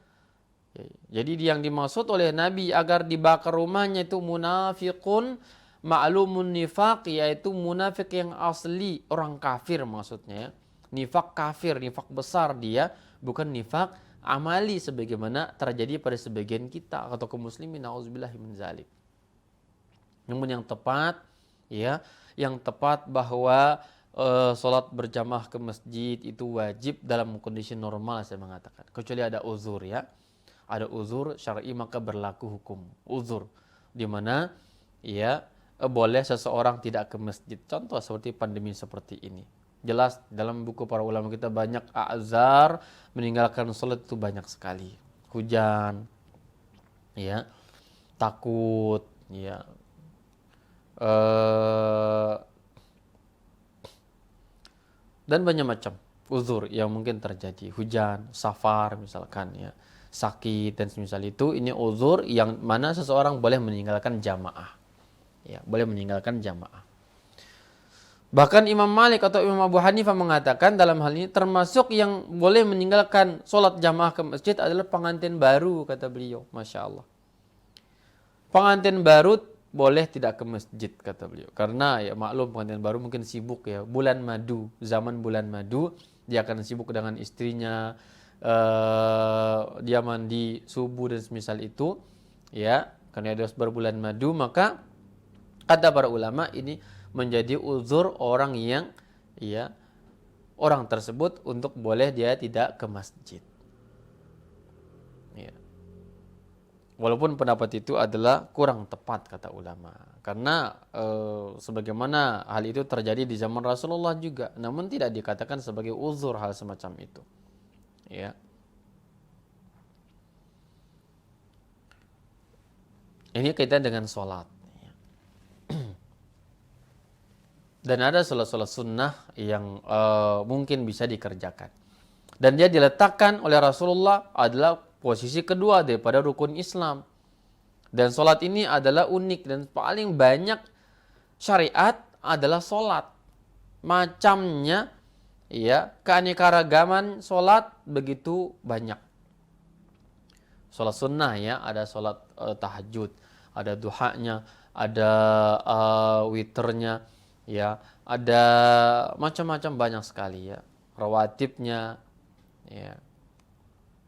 Jadi yang dimaksud oleh Nabi agar dibakar rumahnya itu munafiqun ma'lumun nifaq, yaitu munafik yang asli, orang kafir maksudnya, ya. Nifak kafir, nifak besar dia, bukan nifak amali sebagaimana terjadi pada sebagian kita atau kaum muslimin, nauzubillahi min zalik. Namun yang tepat, ya, yang tepat bahwa sholat berjamaah ke masjid itu wajib dalam kondisi normal, saya mengatakan, kecuali ada uzur, ya. Ada uzur syar'i maka berlaku hukum uzur, di mana, ya, boleh seseorang tidak ke masjid. Contoh seperti pandemi seperti ini. Jelas dalam buku para ulama kita banyak azar meninggalkan sholat itu banyak sekali. Hujan, ya, takut, ya, dan banyak macam uzur yang mungkin terjadi. Hujan, safar misalkan, ya, sakit dan semisal itu. Ini uzur yang mana seseorang boleh meninggalkan jamaah, ya, boleh meninggalkan jamaah. Bahkan Imam Malik atau Imam Abu Hanifah mengatakan dalam hal ini termasuk yang boleh meninggalkan sholat jamaah ke masjid adalah pengantin baru, kata beliau. Masya Allah. Pengantin baru boleh tidak ke masjid, kata beliau. Karena, ya, maklum pengantin baru mungkin sibuk, ya, bulan madu, zaman bulan madu, dia akan sibuk dengan istrinya, dia mandi subuh dan semisal itu, ya, karena dia berbulan madu, maka kata para ulama ini menjadi uzur orang yang, ya, orang tersebut untuk boleh dia tidak ke masjid, ya. Walaupun pendapat itu adalah kurang tepat, kata ulama, karena sebagaimana hal itu terjadi di zaman Rasulullah juga, namun tidak dikatakan sebagai uzur hal semacam itu, ya. Ini kaitan dengan sholat. Dan ada sholat-sholat sunnah yang mungkin bisa dikerjakan. Dan dia diletakkan oleh Rasulullah adalah posisi kedua daripada rukun Islam. Dan sholat ini adalah unik dan paling banyak syariat adalah sholat. Macamnya, ya, keanekaragaman sholat begitu banyak. Sholat sunnah, ya, ada sholat tahajud, ada duhanya, ada witirnya, ya, ada macam-macam banyak sekali, ya, rawatibnya, ya,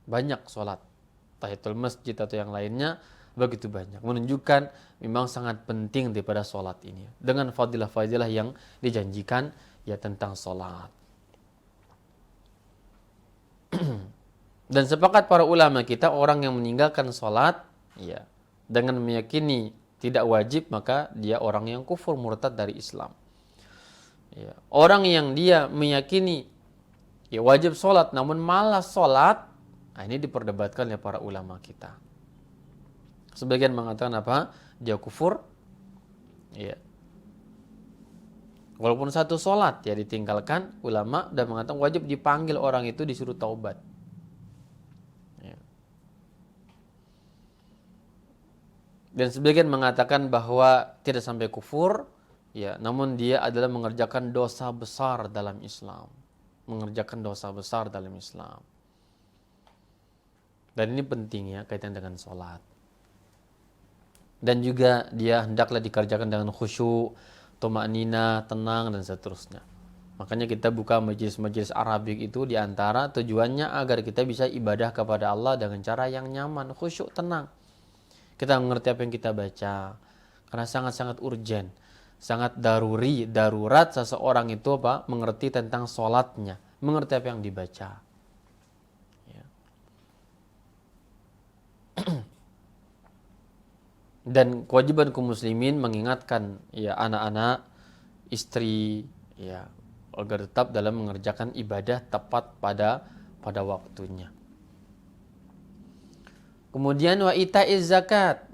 banyak sholat tahiyatul masjid atau yang lainnya begitu banyak, menunjukkan memang sangat penting daripada sholat ini dengan fadilah-fadilah yang dijanjikan, ya, tentang sholat. Dan sepakat para ulama kita, orang yang meninggalkan sholat, ya, dengan meyakini tidak wajib, maka dia orang yang kufur murtad dari Islam. Ya. Orang yang dia meyakini, ya, wajib sholat namun malas sholat, nah, ini diperdebatkan oleh para ulama kita. Sebagian mengatakan apa? Dia kufur, ya. Walaupun satu sholat, ya, ditinggalkan, ulama dan mengatakan wajib dipanggil orang itu, disuruh taubat. Ya. Dan sebagian mengatakan bahwa tidak sampai kufur, ya, namun dia adalah mengerjakan dosa besar dalam Islam. Mengerjakan dosa besar dalam Islam. Dan ini penting ya, kaitan dengan sholat. Dan juga dia hendaklah dikerjakan dengan khusyuk, tuma'nina, tenang, dan seterusnya. Makanya kita buka majelis-majelis Arabik itu diantara tujuannya agar kita bisa ibadah kepada Allah dengan cara yang nyaman, khusyuk, tenang. Kita mengerti apa yang kita baca. Karena sangat-sangat urgen, sangat darurat seseorang itu mengerti tentang sholatnya, mengerti apa yang dibaca. Ya. Dan kewajiban kaum muslimin mengingatkan ya anak-anak, istri, ya, agar tetap dalam mengerjakan ibadah tepat pada waktunya. Kemudian wa ita'iz zakat,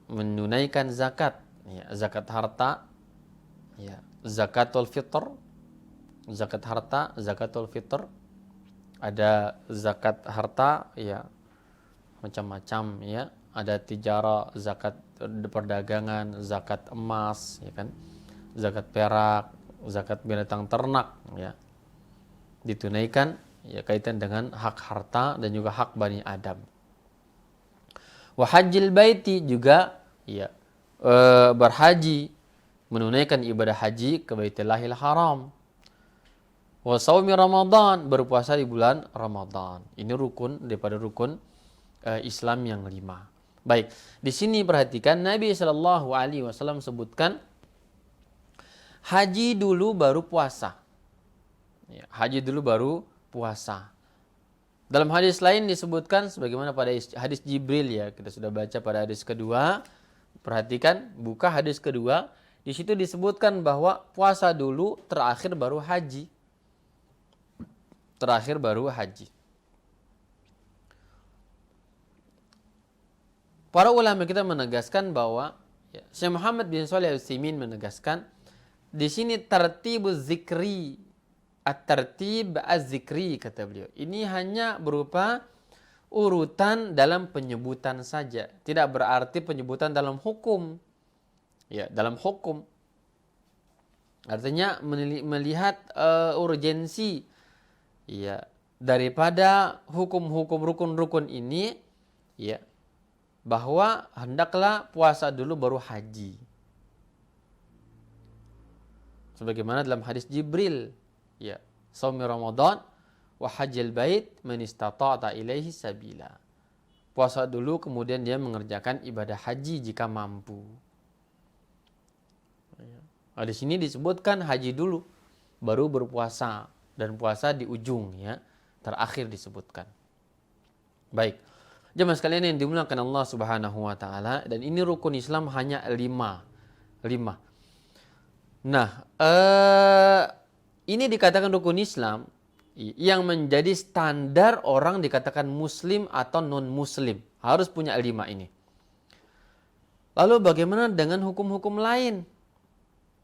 menunaikan zakat, ya, zakat harta, ya, zakatul fitr, zakat harta, zakatul fitr. Ada zakat harta, ya, macam-macam, ya. Ada tijara, zakat perdagangan, zakat emas, ya kan, zakat perak, zakat binatang ternak, ya, ditunaikan, ya, kaitan dengan hak harta dan juga hak Bani Adam. Wa hajjil baiti, juga ya berhaji, menunaikan ibadah haji ke Baitullahil Haram. Wa shaumi Ramadan, berpuasa di bulan Ramadan. Ini rukun daripada rukun Islam yang 5. Baik, di sini perhatikan Nabi Shallallahu Alaihi Wasallam sebutkan haji dulu baru puasa. Ya, haji dulu baru puasa. Dalam hadis lain disebutkan sebagaimana pada hadis Jibril, ya, kita sudah baca pada hadis kedua. Perhatikan, buka hadis kedua, di situ disebutkan bahwa puasa dulu, terakhir baru haji. Terakhir baru haji. Para ulama kita menegaskan bahwa, ya, Syekh Muhammad bin Shalih Al-Utsaimin menegaskan di sini tertibuz zikri, at-tertib az-zikri, kata beliau. Ini hanya berupa urutan dalam penyebutan saja, tidak berarti penyebutan dalam hukum. Ya, dalam hukum artinya melihat urgensi, ya, daripada hukum-hukum rukun-rukun ini, ya, bahwa hendaklah puasa dulu baru haji. Sebagaimana dalam hadis Jibril, ya, shaumi Ramadan wa hajjil bait man istata'a ilaihi sabila. Puasa dulu kemudian dia mengerjakan ibadah haji jika mampu. Nah, di sini disebutkan haji dulu baru berpuasa, dan puasa di ujung, ya, terakhir disebutkan. Baik. Jemaah sekalian yang dimuliakan Allah Subhanahu wa taala, dan ini rukun Islam hanya 5. Nah, ini dikatakan rukun Islam yang menjadi standar orang dikatakan muslim atau non-muslim. Harus punya 5 ini. Lalu bagaimana dengan hukum-hukum lain?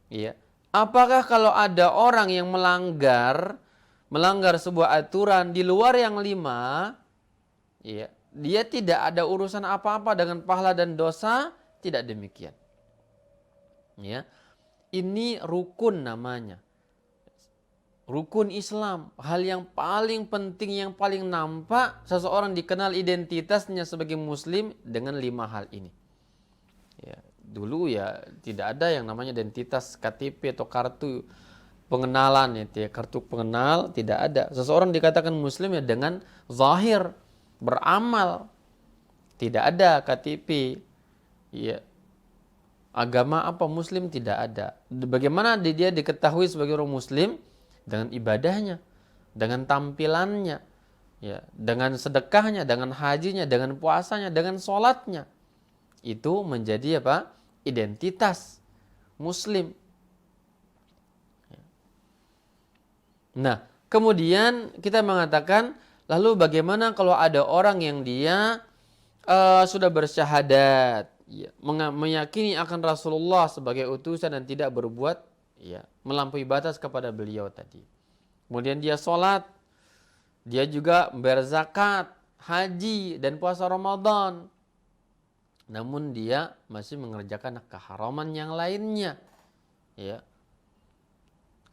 Ya. Apakah kalau ada orang yang melanggar sebuah aturan di luar yang 5, ya, dia tidak ada urusan apa-apa dengan pahala dan dosa? Tidak demikian. Ya. Ini rukun namanya. Rukun Islam, hal yang paling penting, yang paling nampak seseorang dikenal identitasnya sebagai muslim dengan 5 hal ini. Ya, dulu ya tidak ada yang namanya identitas KTP atau kartu pengenalan, ya, kartu pengenal tidak ada. Seseorang dikatakan muslim ya dengan zahir, beramal. Tidak ada KTP. Ya. Agama apa muslim tidak ada. Bagaimana dia diketahui sebagai orang muslim? Dengan ibadahnya, dengan tampilannya, ya, dengan sedekahnya, dengan hajinya, dengan puasanya, dengan sholatnya. Itu menjadi apa? Identitas muslim. Nah, kemudian kita mengatakan, lalu bagaimana kalau ada orang yang dia sudah bersyahadat, ya, meyakini akan Rasulullah sebagai utusan dan tidak berbuat, ya, melampaui batas kepada beliau tadi. Kemudian dia sholat, dia juga membayar zakat, haji, dan puasa Ramadan. namun dia masih mengerjakan keharaman yang lainnya. Ya.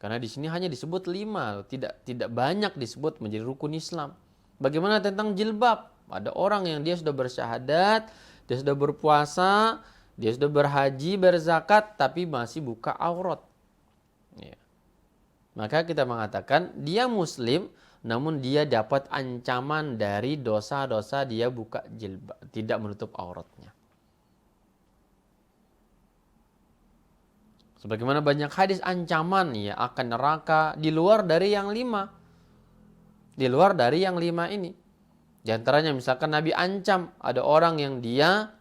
Karena di sini hanya disebut 5, tidak banyak disebut menjadi rukun Islam. Bagaimana tentang jilbab? Ada orang yang dia sudah bersyahadat, dia sudah berpuasa, dia sudah berhaji, berzakat, tapi masih buka aurat. Ya. Maka kita mengatakan dia muslim, namun dia dapat ancaman dari dosa-dosa dia buka jilbab, tidak menutup auratnya. Sebagaimana banyak hadis ancaman ya akan neraka di luar dari yang 5. Di luar dari yang 5 ini. Di antaranya misalkan Nabi ancam ada orang yang dia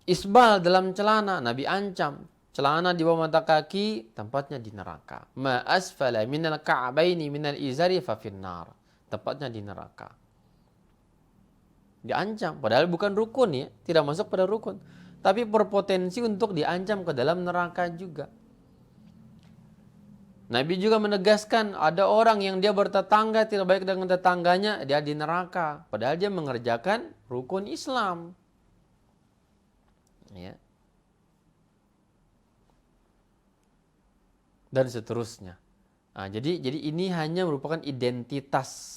isbal dalam celana. Nabi ancam celana di bawah mata kaki tempatnya di neraka. Ma asfala minal ka'baini minal izari fa finnar. Tempatnya di neraka. Diancam, padahal bukan rukun ya, tidak masuk pada rukun, tapi berpotensi untuk diancam ke dalam neraka juga. Nabi juga menegaskan ada orang yang dia bertetangga tidak baik dengan tetangganya, dia di neraka, padahal dia mengerjakan rukun Islam. Ya. Dan seterusnya. Nah, jadi ini hanya merupakan identitas.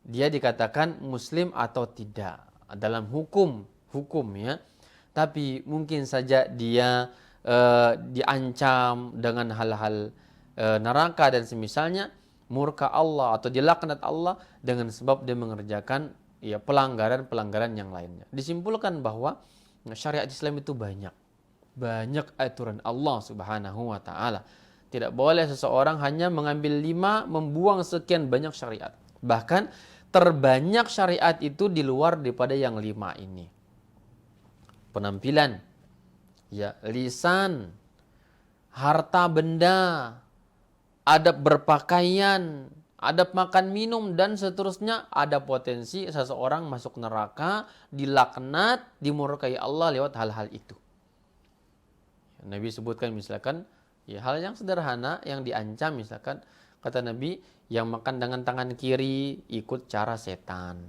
Dia dikatakan muslim atau tidak dalam hukum ya. Tapi mungkin saja dia diancam dengan hal-hal neraka dan semisalnya, murka Allah atau dilaknat Allah dengan sebab dia mengerjakan ya pelanggaran-pelanggaran yang lainnya. Disimpulkan bahwa syariat Islam itu banyak aturan Allah Subhanahu wa taala. Tidak boleh seseorang hanya mengambil 5 membuang sekian banyak syariat. Bahkan terbanyak syariat itu di luar daripada yang 5 ini. Penampilan, ya, lisan, harta benda, adab berpakaian, adab makan minum dan seterusnya, ada potensi seseorang masuk neraka, dilaknat, dimurkai Allah lewat hal-hal itu. Nabi sebutkan misalkan ya hal yang sederhana yang diancam, misalkan kata Nabi, yang makan dengan tangan kiri ikut cara setan.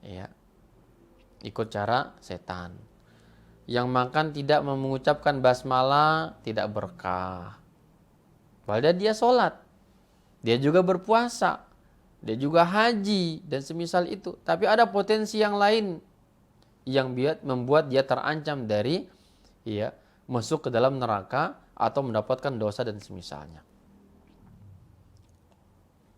Ya. Ikut cara setan. Yang makan tidak mengucapkan basmalah tidak berkah. Padahal dia sholat. Dia juga berpuasa. Dia juga haji dan semisal itu. Tapi ada potensi yang lain yang membuat dia terancam dari ya masuk ke dalam neraka atau mendapatkan dosa dan semisalnya.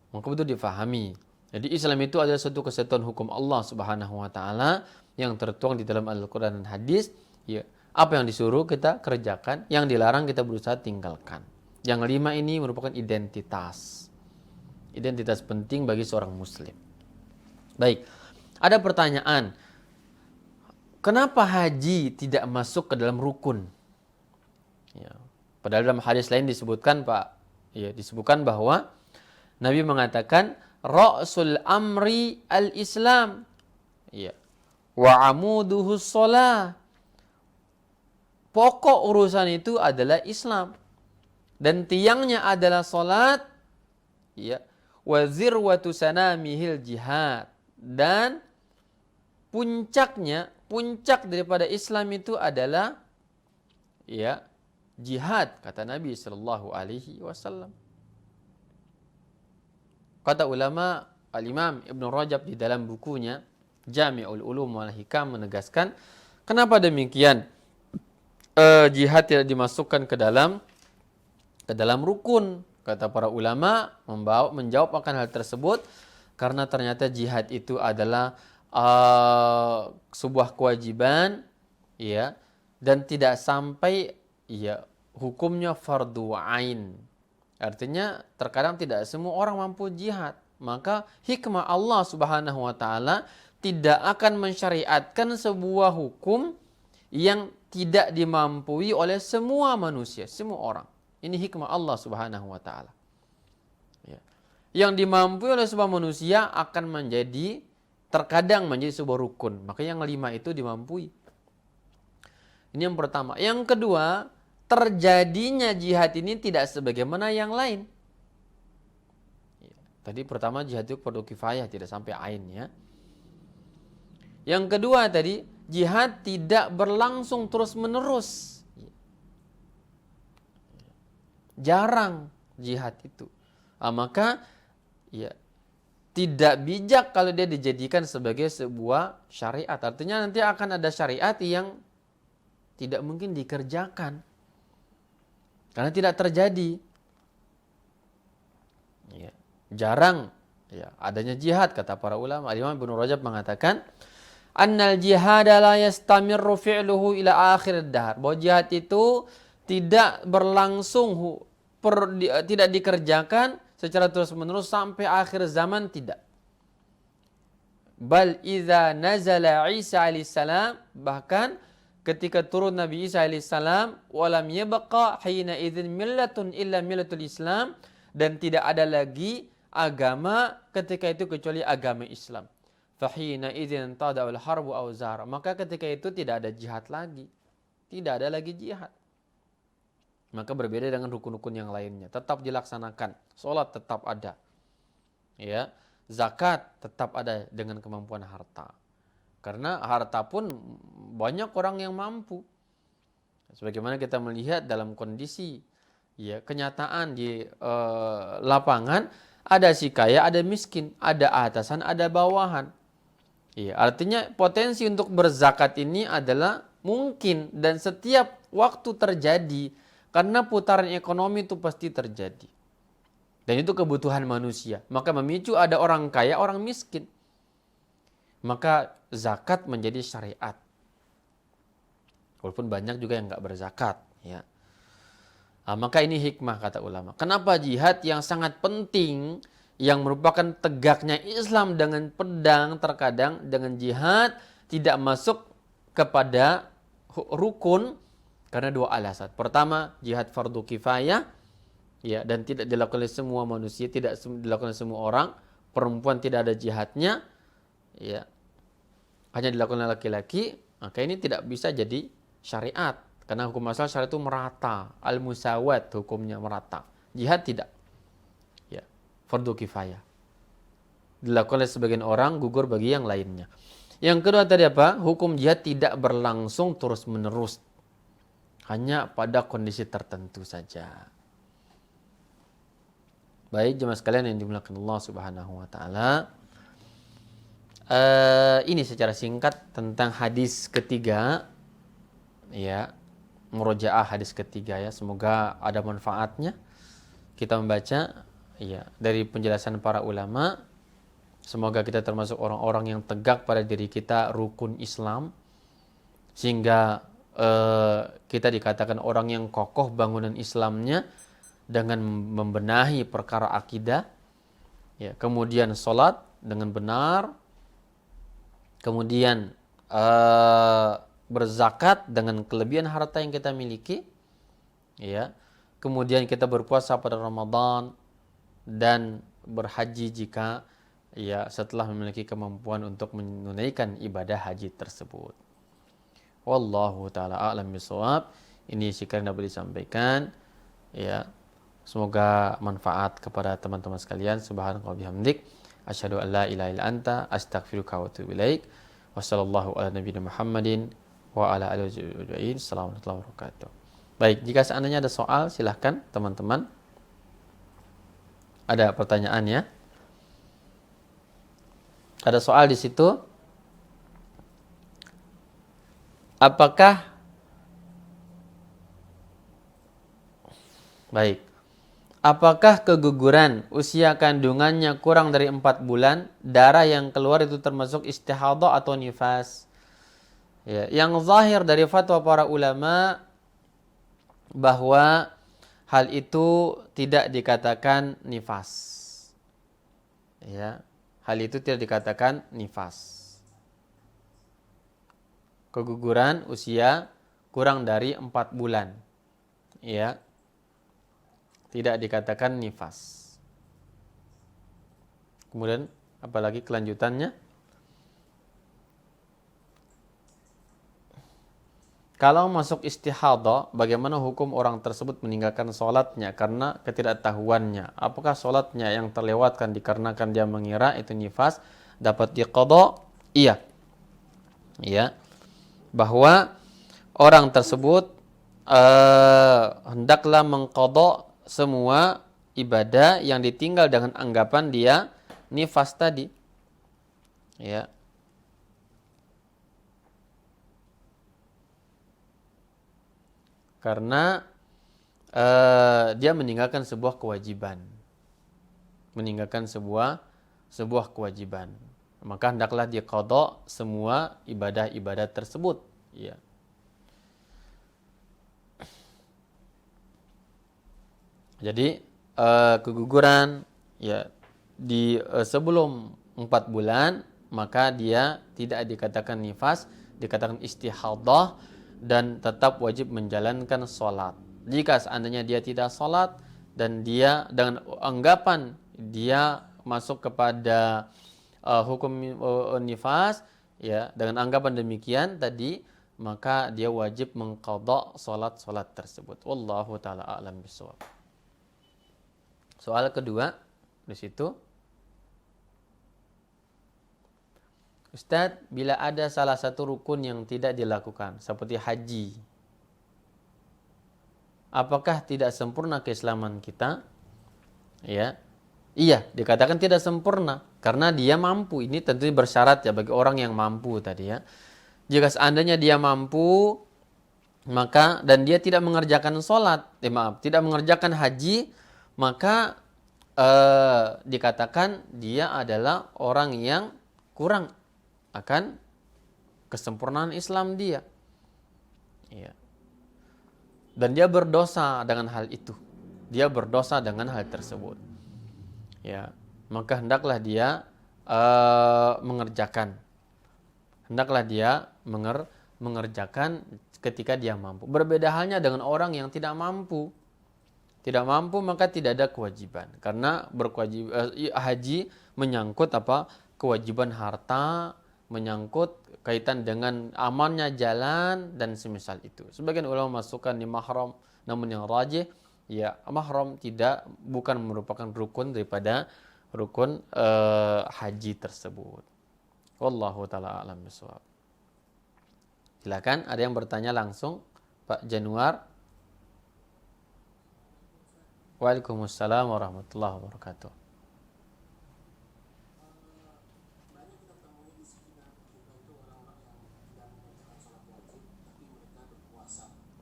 Maka itu difahami. Jadi Islam itu adalah suatu kesatuan hukum Allah Subhanahu wa taala yang tertuang di dalam Al-Qur'an dan hadis. Ya, apa yang disuruh kita kerjakan, yang dilarang kita berusaha tinggalkan. Yang 5 ini merupakan identitas. Identitas penting bagi seorang muslim. Baik. Ada pertanyaan. Kenapa haji tidak masuk ke dalam rukun? Ya. Padahal dalam hadis lain disebutkan disebutkan bahwa Nabi mengatakan ra'sul amri al-Islam. Ya. Wa amuduhus shalah. Pokok urusan itu adalah Islam dan tiangnya adalah salat. Ya. Wa zirwatu sanamihil jihad, dan puncak daripada Islam itu adalah ya jihad, kata Nabi sallallahu alaihi wasallam. Kata ulama Al-Imam Ibn Rajab di dalam bukunya Jami'ul Ulum wal Hikam menegaskan, kenapa demikian? Jihad tidak dimasukkan ke dalam rukun. Kata para ulama menjawab akan hal tersebut karena ternyata jihad itu adalah sebuah kewajiban ya, dan tidak sampai ya hukumnya fardu ain. Artinya terkadang tidak semua orang mampu jihad. Maka hikmah Allah Subhanahu wa taala tidak akan mensyariatkan sebuah hukum yang tidak dimampui oleh semua manusia, semua orang. Ini hikmah Allah Subhanahu wa taala. Ya. Yang dimampui oleh sebuah manusia akan terkadang menjadi sebuah rukun. Maka yang 5 itu dimampui. Ini yang pertama. Yang kedua, terjadinya jihad ini tidak sebagaimana yang lain. Tadi pertama jihad itu fardu kifayah, tidak sampai ain ya. Yang kedua tadi, jihad tidak berlangsung terus-menerus. Jarang jihad itu. Maka ya tidak bijak kalau dia dijadikan sebagai sebuah syariat. Artinya nanti akan ada syariat yang tidak mungkin dikerjakan. Karena tidak terjadi. Ya, jarang ya adanya jihad, kata para ulama. Imam Ibnu Rajab mengatakan, annal jihada la yastamirru fi'luhu ila akhir ad-dahr. Bahwa jihad itu tidak berlangsung, tidak dikerjakan secara terus-menerus sampai akhir zaman, tidak. Bal idza nazala Isa alaihissalam, bahkan ketika turun Nabi Isa alaihissalam, walam yabqa hina idzin millatun illa millatul Islam, dan tidak ada lagi agama ketika itu kecuali agama Islam. Fahina idzin tada'ul harbu aw zahara, maka ketika itu tidak ada jihad lagi. Tidak ada lagi jihad. Maka berbeda dengan rukun-rukun yang lainnya, tetap dilaksanakan. Salat tetap ada. Ya, zakat tetap ada dengan kemampuan harta. Karena harta pun banyak orang yang mampu. Sebagaimana kita melihat dalam kondisi ya kenyataan di lapangan, ada si kaya, ada miskin, ada atasan, ada bawahan. Ya, artinya potensi untuk berzakat ini adalah mungkin dan setiap waktu terjadi, karena putaran ekonomi itu pasti terjadi. Dan itu kebutuhan manusia. Maka memicu ada orang kaya, orang miskin. Maka zakat menjadi syariat. Walaupun banyak juga yang nggak berzakat. Ya. Maka ini hikmah, kata ulama. Kenapa jihad yang sangat penting, yang merupakan tegaknya Islam dengan pedang, terkadang dengan jihad tidak masuk kepada rukun, karena dua alasan. Pertama, jihad fardu kifayah, ya, dan tidak dilakukan oleh semua manusia, tidak dilakukan oleh semua orang. Perempuan tidak ada jihadnya, ya, hanya dilakukan oleh laki-laki. Maka ini tidak bisa jadi syariat, karena hukum asal syariat itu merata, al-musawat, hukumnya merata. Jihad tidak, ya, fardu kifayah, dilakukan oleh sebagian orang, gugur bagi yang lainnya. Yang kedua tadi apa? Hukum jihad tidak berlangsung terus-menerus, hanya pada kondisi tertentu saja. Baik, jemaah sekalian yang dimuliakan Allah Subhanahu wa taala. Ini secara singkat tentang hadis ketiga, ya, murojaah hadis ketiga, ya. Semoga ada manfaatnya kita membaca, ya, dari penjelasan para ulama. Semoga kita termasuk orang-orang yang tegak pada diri kita rukun Islam, sehingga kita dikatakan orang yang kokoh bangunan Islamnya dengan membenahi perkara akidah, ya, kemudian sholat dengan benar, kemudian berzakat dengan kelebihan harta yang kita miliki, ya, kemudian kita berpuasa pada Ramadan dan berhaji jika, ya, setelah memiliki kemampuan untuk menunaikan ibadah haji tersebut. Wallahu ta'ala a'lam bishawab. Ini sekiranya dapat disampaikan, ya, semoga manfaat kepada teman-teman sekalian. Subhanallah bihamdik, asyhadu an la ilaha illa anta, astaghfiruka wa atubu ilaik. Wassallallahu ala nabiyina Muhammadin wa ala alihi wasallam. Assalamualaikum warahmatullahi wabarakatuh. Baik, jika seandainya ada soal, silahkan teman-teman. Ada pertanyaan, ya? Ada soal di situ? Apakah keguguran usia kandungannya kurang dari 4 bulan, darah yang keluar itu termasuk istihadah atau nifas? Ya, yang zahir dari fatwa para ulama bahwa hal itu tidak dikatakan nifas. Ya, hal itu tidak dikatakan nifas. Keguguran usia kurang dari 4 bulan, ya, tidak dikatakan nifas. Kemudian apalagi kelanjutannya? Kalau masuk istihadah, bagaimana hukum orang tersebut meninggalkan sholatnya karena ketidaktahuannya? Apakah sholatnya yang terlewatkan dikarenakan dia mengira itu nifas dapat diqadha? Iya. Ya. Bahwa orang tersebut hendaklah mengqadha semua ibadah yang ditinggal dengan anggapan dia nifas tadi. Ya. Karena dia meninggalkan sebuah kewajiban. Meninggalkan sebuah kewajiban. Maka hendaklah diqadha semua ibadah-ibadah tersebut. Ya. Jadi keguguran ya di sebelum 4 bulan maka dia tidak dikatakan nifas, dikatakan istihadah dan tetap wajib menjalankan sholat. Jika seandainya dia tidak sholat dan dia dengan anggapan dia masuk kepada hukum nifas, ya dengan anggapan demikian tadi, maka dia wajib mengqadha sholat tersebut. Wallahu taala a'lam bishawab. Soal kedua di situ, Ustadz, bila ada salah satu rukun yang tidak dilakukan, seperti haji, apakah tidak sempurna keislaman kita? Ya, iya, dikatakan tidak sempurna karena dia mampu. Ini tentu bersyarat ya bagi orang yang mampu tadi ya. Jika seandainya dia mampu, maka dan dia tidak mengerjakan sholat, tidak mengerjakan haji, maka dikatakan dia adalah orang yang kurang akan kesempurnaan Islam dia. Ya. Dan dia berdosa dengan hal itu. Dia berdosa dengan hal tersebut. Ya, maka hendaklah dia mengerjakan. Hendaklah dia mengerjakan ketika dia mampu. Berbeda halnya dengan orang yang tidak mampu. Tidak mampu maka tidak ada kewajiban. Karena haji menyangkut kewajiban harta, menyangkut kaitan dengan amannya jalan dan semisal itu. Sebagian ulama masukkan di mahram, namun yang rajih ya mahram bukan merupakan rukun daripada rukun haji tersebut. Wallahu taala a'lam bishawab. Silakan ada yang bertanya langsung, Pak Januar. Waalaikumsalam warahmatullahi wabarakatuh.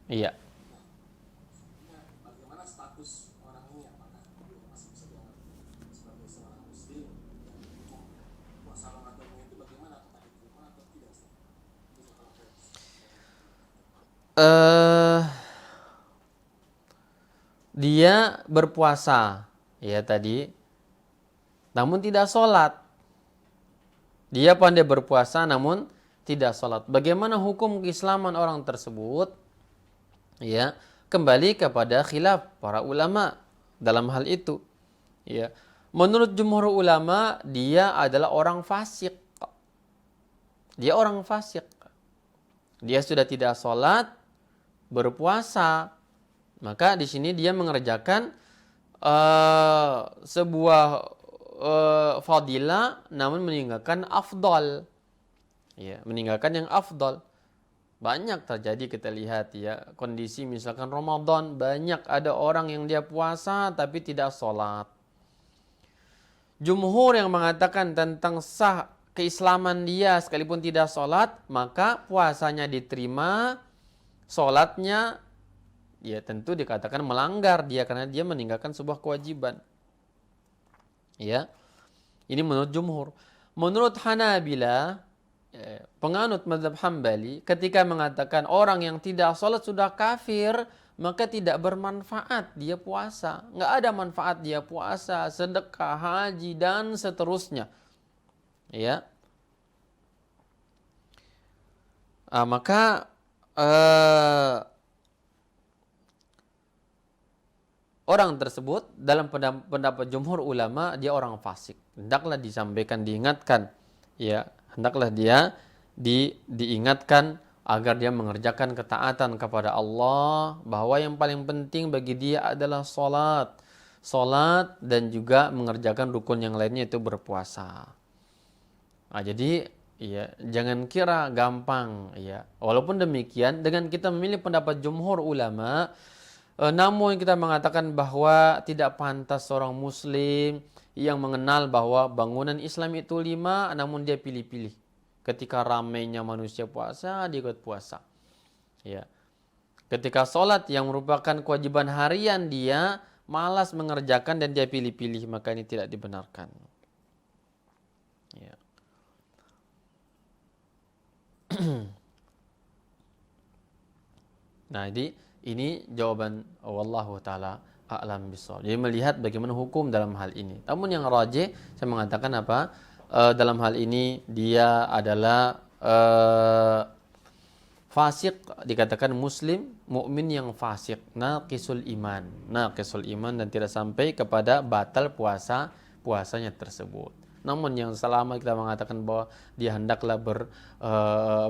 Iya. Bagaimana status orang ini? Apakah dia masih bisa dianggap sebagai seorang muslim? Puasa Ramadan itu bagaimana? Apakah diterima atau tidak? Dia berpuasa ya tadi, namun tidak sholat. Dia pandai berpuasa namun tidak sholat. Bagaimana hukum keislaman orang tersebut? Ya, kembali kepada khilaf para ulama dalam hal itu. Ya, menurut jumhur ulama dia adalah orang fasik. Dia orang fasik. Dia sudah tidak sholat, berpuasa. Maka di sini dia mengerjakan sebuah fadilah namun meninggalkan afdal. Ya, meninggalkan yang afdal. Banyak terjadi kita lihat ya, kondisi misalkan Ramadan banyak ada orang yang dia puasa tapi tidak sholat. Jumhur yang mengatakan tentang sah keislaman dia sekalipun tidak sholat, maka puasanya diterima, sholatnya ya tentu dikatakan melanggar dia karena dia meninggalkan sebuah kewajiban. Ya. Ini menurut jumhur. Menurut Hanabilah, penganut mazhab Hambali, ketika mengatakan orang yang tidak sholat sudah kafir, maka tidak bermanfaat dia puasa. Nggak ada manfaat dia puasa, sedekah, haji, dan seterusnya. Ya. Maka orang tersebut dalam pendapat jumhur ulama dia orang fasik. Hendaklah disampaikan, diingatkan, ya, hendaklah dia diingatkan agar dia mengerjakan ketaatan kepada Allah, bahwa yang paling penting bagi dia adalah salat dan juga mengerjakan rukun yang lainnya itu berpuasa. Nah, jadi ya jangan kira gampang ya. Walaupun demikian, dengan kita memilih pendapat jumhur ulama, namun kita mengatakan bahwa tidak pantas seorang muslim yang mengenal bahwa bangunan Islam itu 5, namun dia pilih-pilih. Ketika ramainya manusia puasa, dia ikut puasa. Ya. Ketika sholat yang merupakan kewajiban harian, dia malas mengerjakan dan dia pilih-pilih, maka ini tidak dibenarkan. Ya. Nah, jadi ini jawaban wallahu taala a'lam bishawab. Jadi melihat bagaimana hukum dalam hal ini. Namun yang rajih saya mengatakan apa? Dalam hal ini dia adalah fasik, dikatakan muslim mukmin yang fasik, naqisul iman dan tidak sampai kepada batal puasanya tersebut. Namun yang selama kita mengatakan bahwa dia hendaklah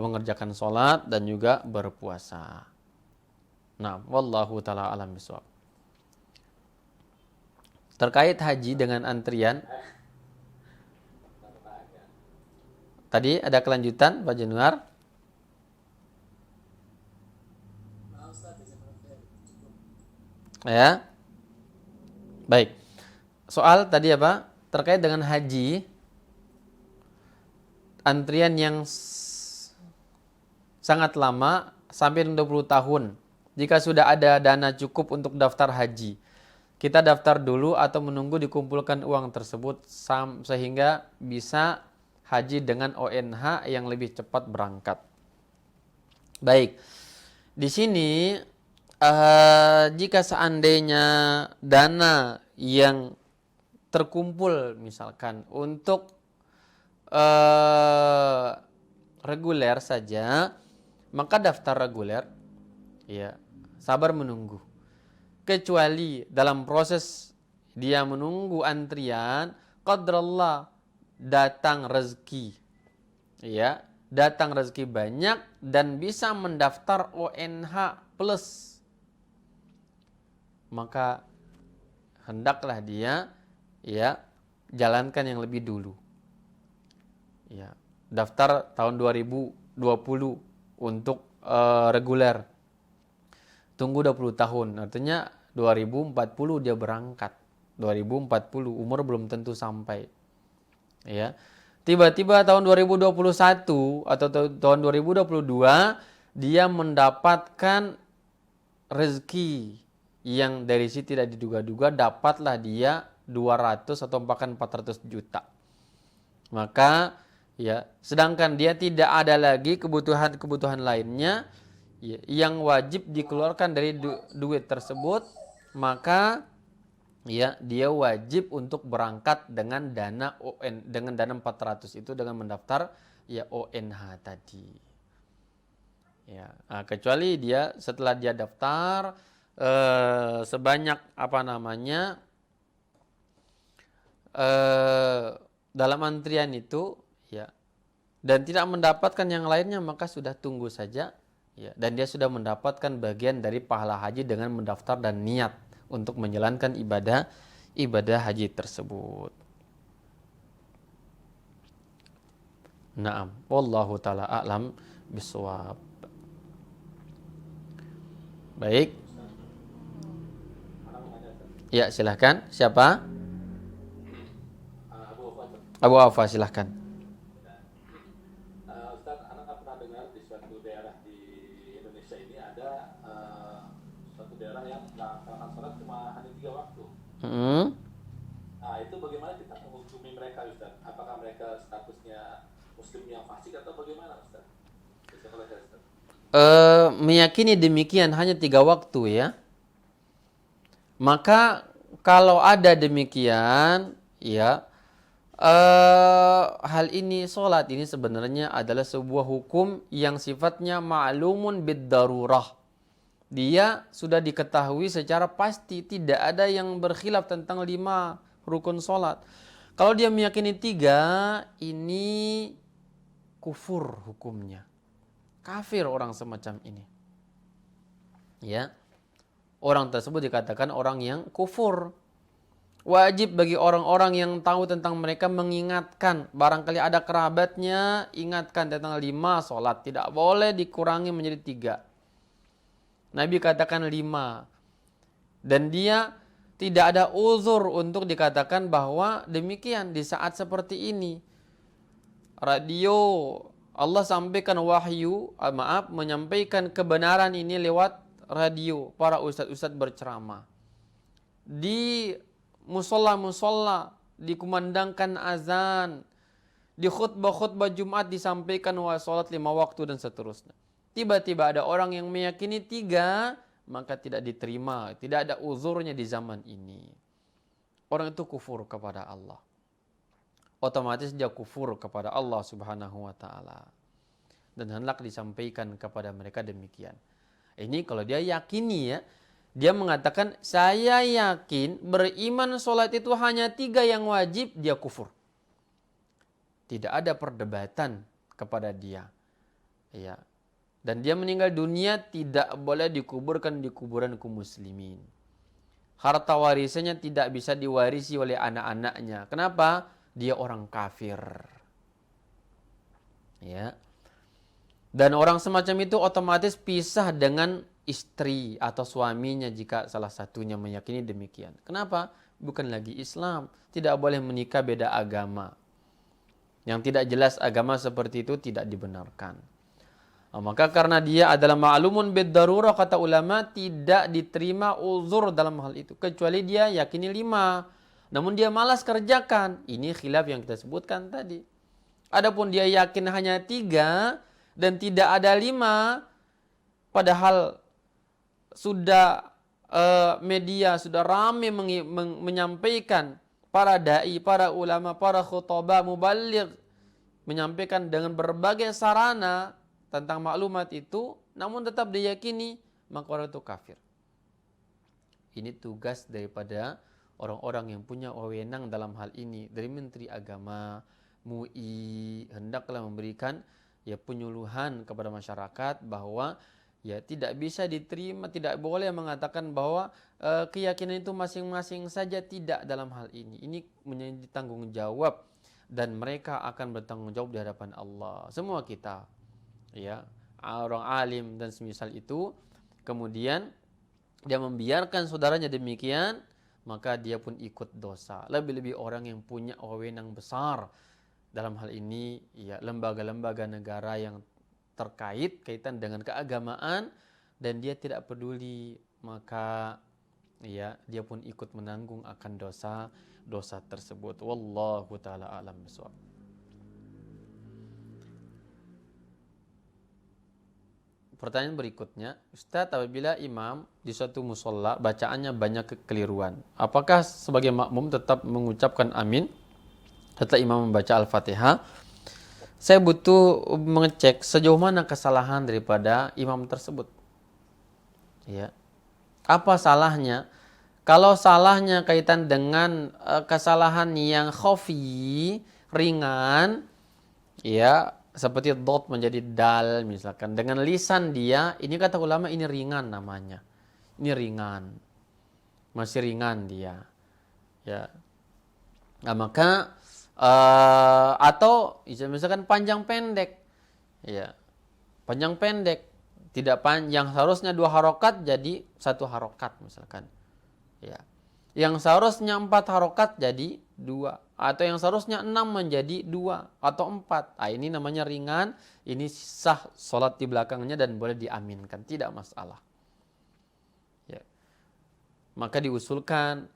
mengerjakan sholat dan juga berpuasa. Nah, wallahu taala alam bisawab. Terkait haji dengan antrian, tadi ada kelanjutan Pak Januar? Ya. Baik. Soal tadi apa? Terkait dengan haji, antrian yang sangat lama sampai 20 tahun. Jika sudah ada dana cukup untuk daftar haji, kita daftar dulu atau menunggu dikumpulkan uang tersebut sehingga bisa haji dengan ONH yang lebih cepat berangkat. Baik, di sini jika seandainya dana yang terkumpul misalkan untuk reguler saja, maka daftar reguler, ya sabar menunggu. Kecuali dalam proses dia menunggu antrian, qadrallah datang rezeki, ya datang rezeki banyak dan bisa mendaftar ONH plus, maka hendaklah dia ya jalankan yang lebih dulu. Ya, daftar tahun 2020 untuk reguler. Tunggu 20 tahun, artinya 2040 dia berangkat. 2040 umur belum tentu sampai. Ya. Tiba-tiba tahun 2021 atau tahun 2022 dia mendapatkan rezeki yang dari situ tidak diduga-duga, dapatlah dia 200 atau bahkan 400 juta. Maka ya, sedangkan dia tidak ada lagi kebutuhan lainnya ya, yang wajib dikeluarkan dari duit tersebut, maka ya dia wajib untuk berangkat dengan dana dengan dana 400 itu dengan mendaftar ya ONH tadi. Ya, kecuali dia setelah dia daftar sebanyak dalam antrian itu ya dan tidak mendapatkan yang lainnya, maka sudah tunggu saja ya, dan dia sudah mendapatkan bagian dari pahala haji dengan mendaftar dan niat untuk menjalankan ibadah haji tersebut. Naam, wallahu taala a'lam bishawab. Baik. Ya, silahkan. Siapa? Abu Afa, silahkan. Ustaz, anak pernah dengar di suatu daerah di Indonesia ini ada suatu daerah yang melaksanakan sholat cuma hanya 3 waktu. Nah, itu bagaimana kita menghukumi mereka, Ustaz? Apakah mereka statusnya muslim yang fasik atau bagaimana, Ustaz? Meyakini demikian hanya 3 waktu ya. Maka kalau ada demikian ya, hal ini, sholat ini sebenarnya adalah sebuah hukum yang sifatnya ma'lumun bid-darurah. Dia sudah diketahui secara pasti, tidak ada yang berkhilaf tentang 5 rukun sholat. Kalau dia meyakini 3, ini kufur hukumnya. Kafir orang semacam ini. Ya. Orang tersebut dikatakan orang yang kufur. Wajib bagi orang-orang yang tahu tentang mereka mengingatkan. Barangkali ada kerabatnya, ingatkan tentang 5 sholat. Tidak boleh dikurangi menjadi 3. Nabi katakan 5. Dan dia tidak ada uzur untuk dikatakan bahwa demikian di saat seperti ini. Radio, Allah sampaikan wahyu, menyampaikan kebenaran ini lewat radio. Para ustadz-ustadz berceramah. Di musola-musola dikumandangkan azan, di khutbah-khutbah Jumat disampaikan sholat 5 waktu dan seterusnya. Tiba-tiba ada orang yang meyakini 3, maka tidak diterima, tidak ada uzurnya di zaman ini. Orang itu kufur kepada Allah. Otomatis dia kufur kepada Allah Subhanahu wa taala. Dan hendak disampaikan kepada mereka demikian. Ini kalau dia yakini ya. Dia mengatakan, saya yakin beriman sholat itu hanya 3 yang wajib, dia kufur. Tidak ada perdebatan kepada dia. Ya. Dan dia meninggal dunia tidak boleh dikuburkan di kuburan kaum muslimin. Harta warisannya tidak bisa diwarisi oleh anak-anaknya. Kenapa? Dia orang kafir. Ya. Dan orang semacam itu otomatis pisah dengan istri atau suaminya jika salah satunya meyakini demikian. Kenapa? Bukan lagi Islam. Tidak boleh menikah beda agama. Yang tidak jelas agama seperti itu tidak dibenarkan. Maka karena dia adalah ma'lumun bid-darurah, kata ulama, tidak diterima uzur dalam hal itu. Kecuali dia yakini 5. Namun dia malas kerjakan. Ini khilaf yang kita sebutkan tadi. Adapun dia yakin hanya 3 dan tidak ada 5, padahal sudah media sudah ramai menyampaikan, para dai, para ulama, para khutbah, mubaligh menyampaikan dengan berbagai sarana tentang maklumat itu, namun tetap diyakini, maka orang itu kafir. Ini tugas daripada orang-orang yang punya wewenang dalam hal ini, dari Menteri Agama, MUI, hendaklah memberikan ya penyuluhan kepada masyarakat bahwa ya tidak bisa diterima, tidak boleh mengatakan bahwa keyakinan itu masing-masing saja, tidak dalam hal ini. Ini menjadi tanggung jawab dan mereka akan bertanggung jawab di hadapan Allah. Semua kita, ya, orang alim dan semisal itu, kemudian dia membiarkan saudaranya demikian, maka dia pun ikut dosa. Lebih-lebih orang yang punya wewenang besar dalam hal ini, ya, lembaga-lembaga negara yang terkait kaitan dengan keagamaan, dan dia tidak peduli, maka ya dia pun ikut menanggung akan dosa tersebut. Wallahu taala alam bishawab. Pertanyaan berikutnya, Ustaz, apabila imam di suatu musola bacaannya banyak kekeliruan, apakah sebagai makmum tetap mengucapkan amin setelah imam membaca Al-Fatihah? Saya butuh mengecek sejauh mana kesalahan daripada imam tersebut. Ya. Apa salahnya? Kalau salahnya kaitan dengan kesalahan yang khafi, ringan, ya, seperti dot menjadi dal misalkan, dengan lisan dia, ini kata ulama ini ringan namanya. Ini ringan. Masih ringan dia. Ya. Nah, maka atau misalkan panjang pendek, ya, panjang pendek, tidak panjang, seharusnya 2 harokat jadi 1 harokat misalkan, ya, yang seharusnya 4 harokat jadi 2, atau yang seharusnya 6 menjadi 2 atau 4. Ini namanya ringan, ini sah sholat di belakangnya dan boleh diaminkan, tidak masalah. Ya. Maka diusulkan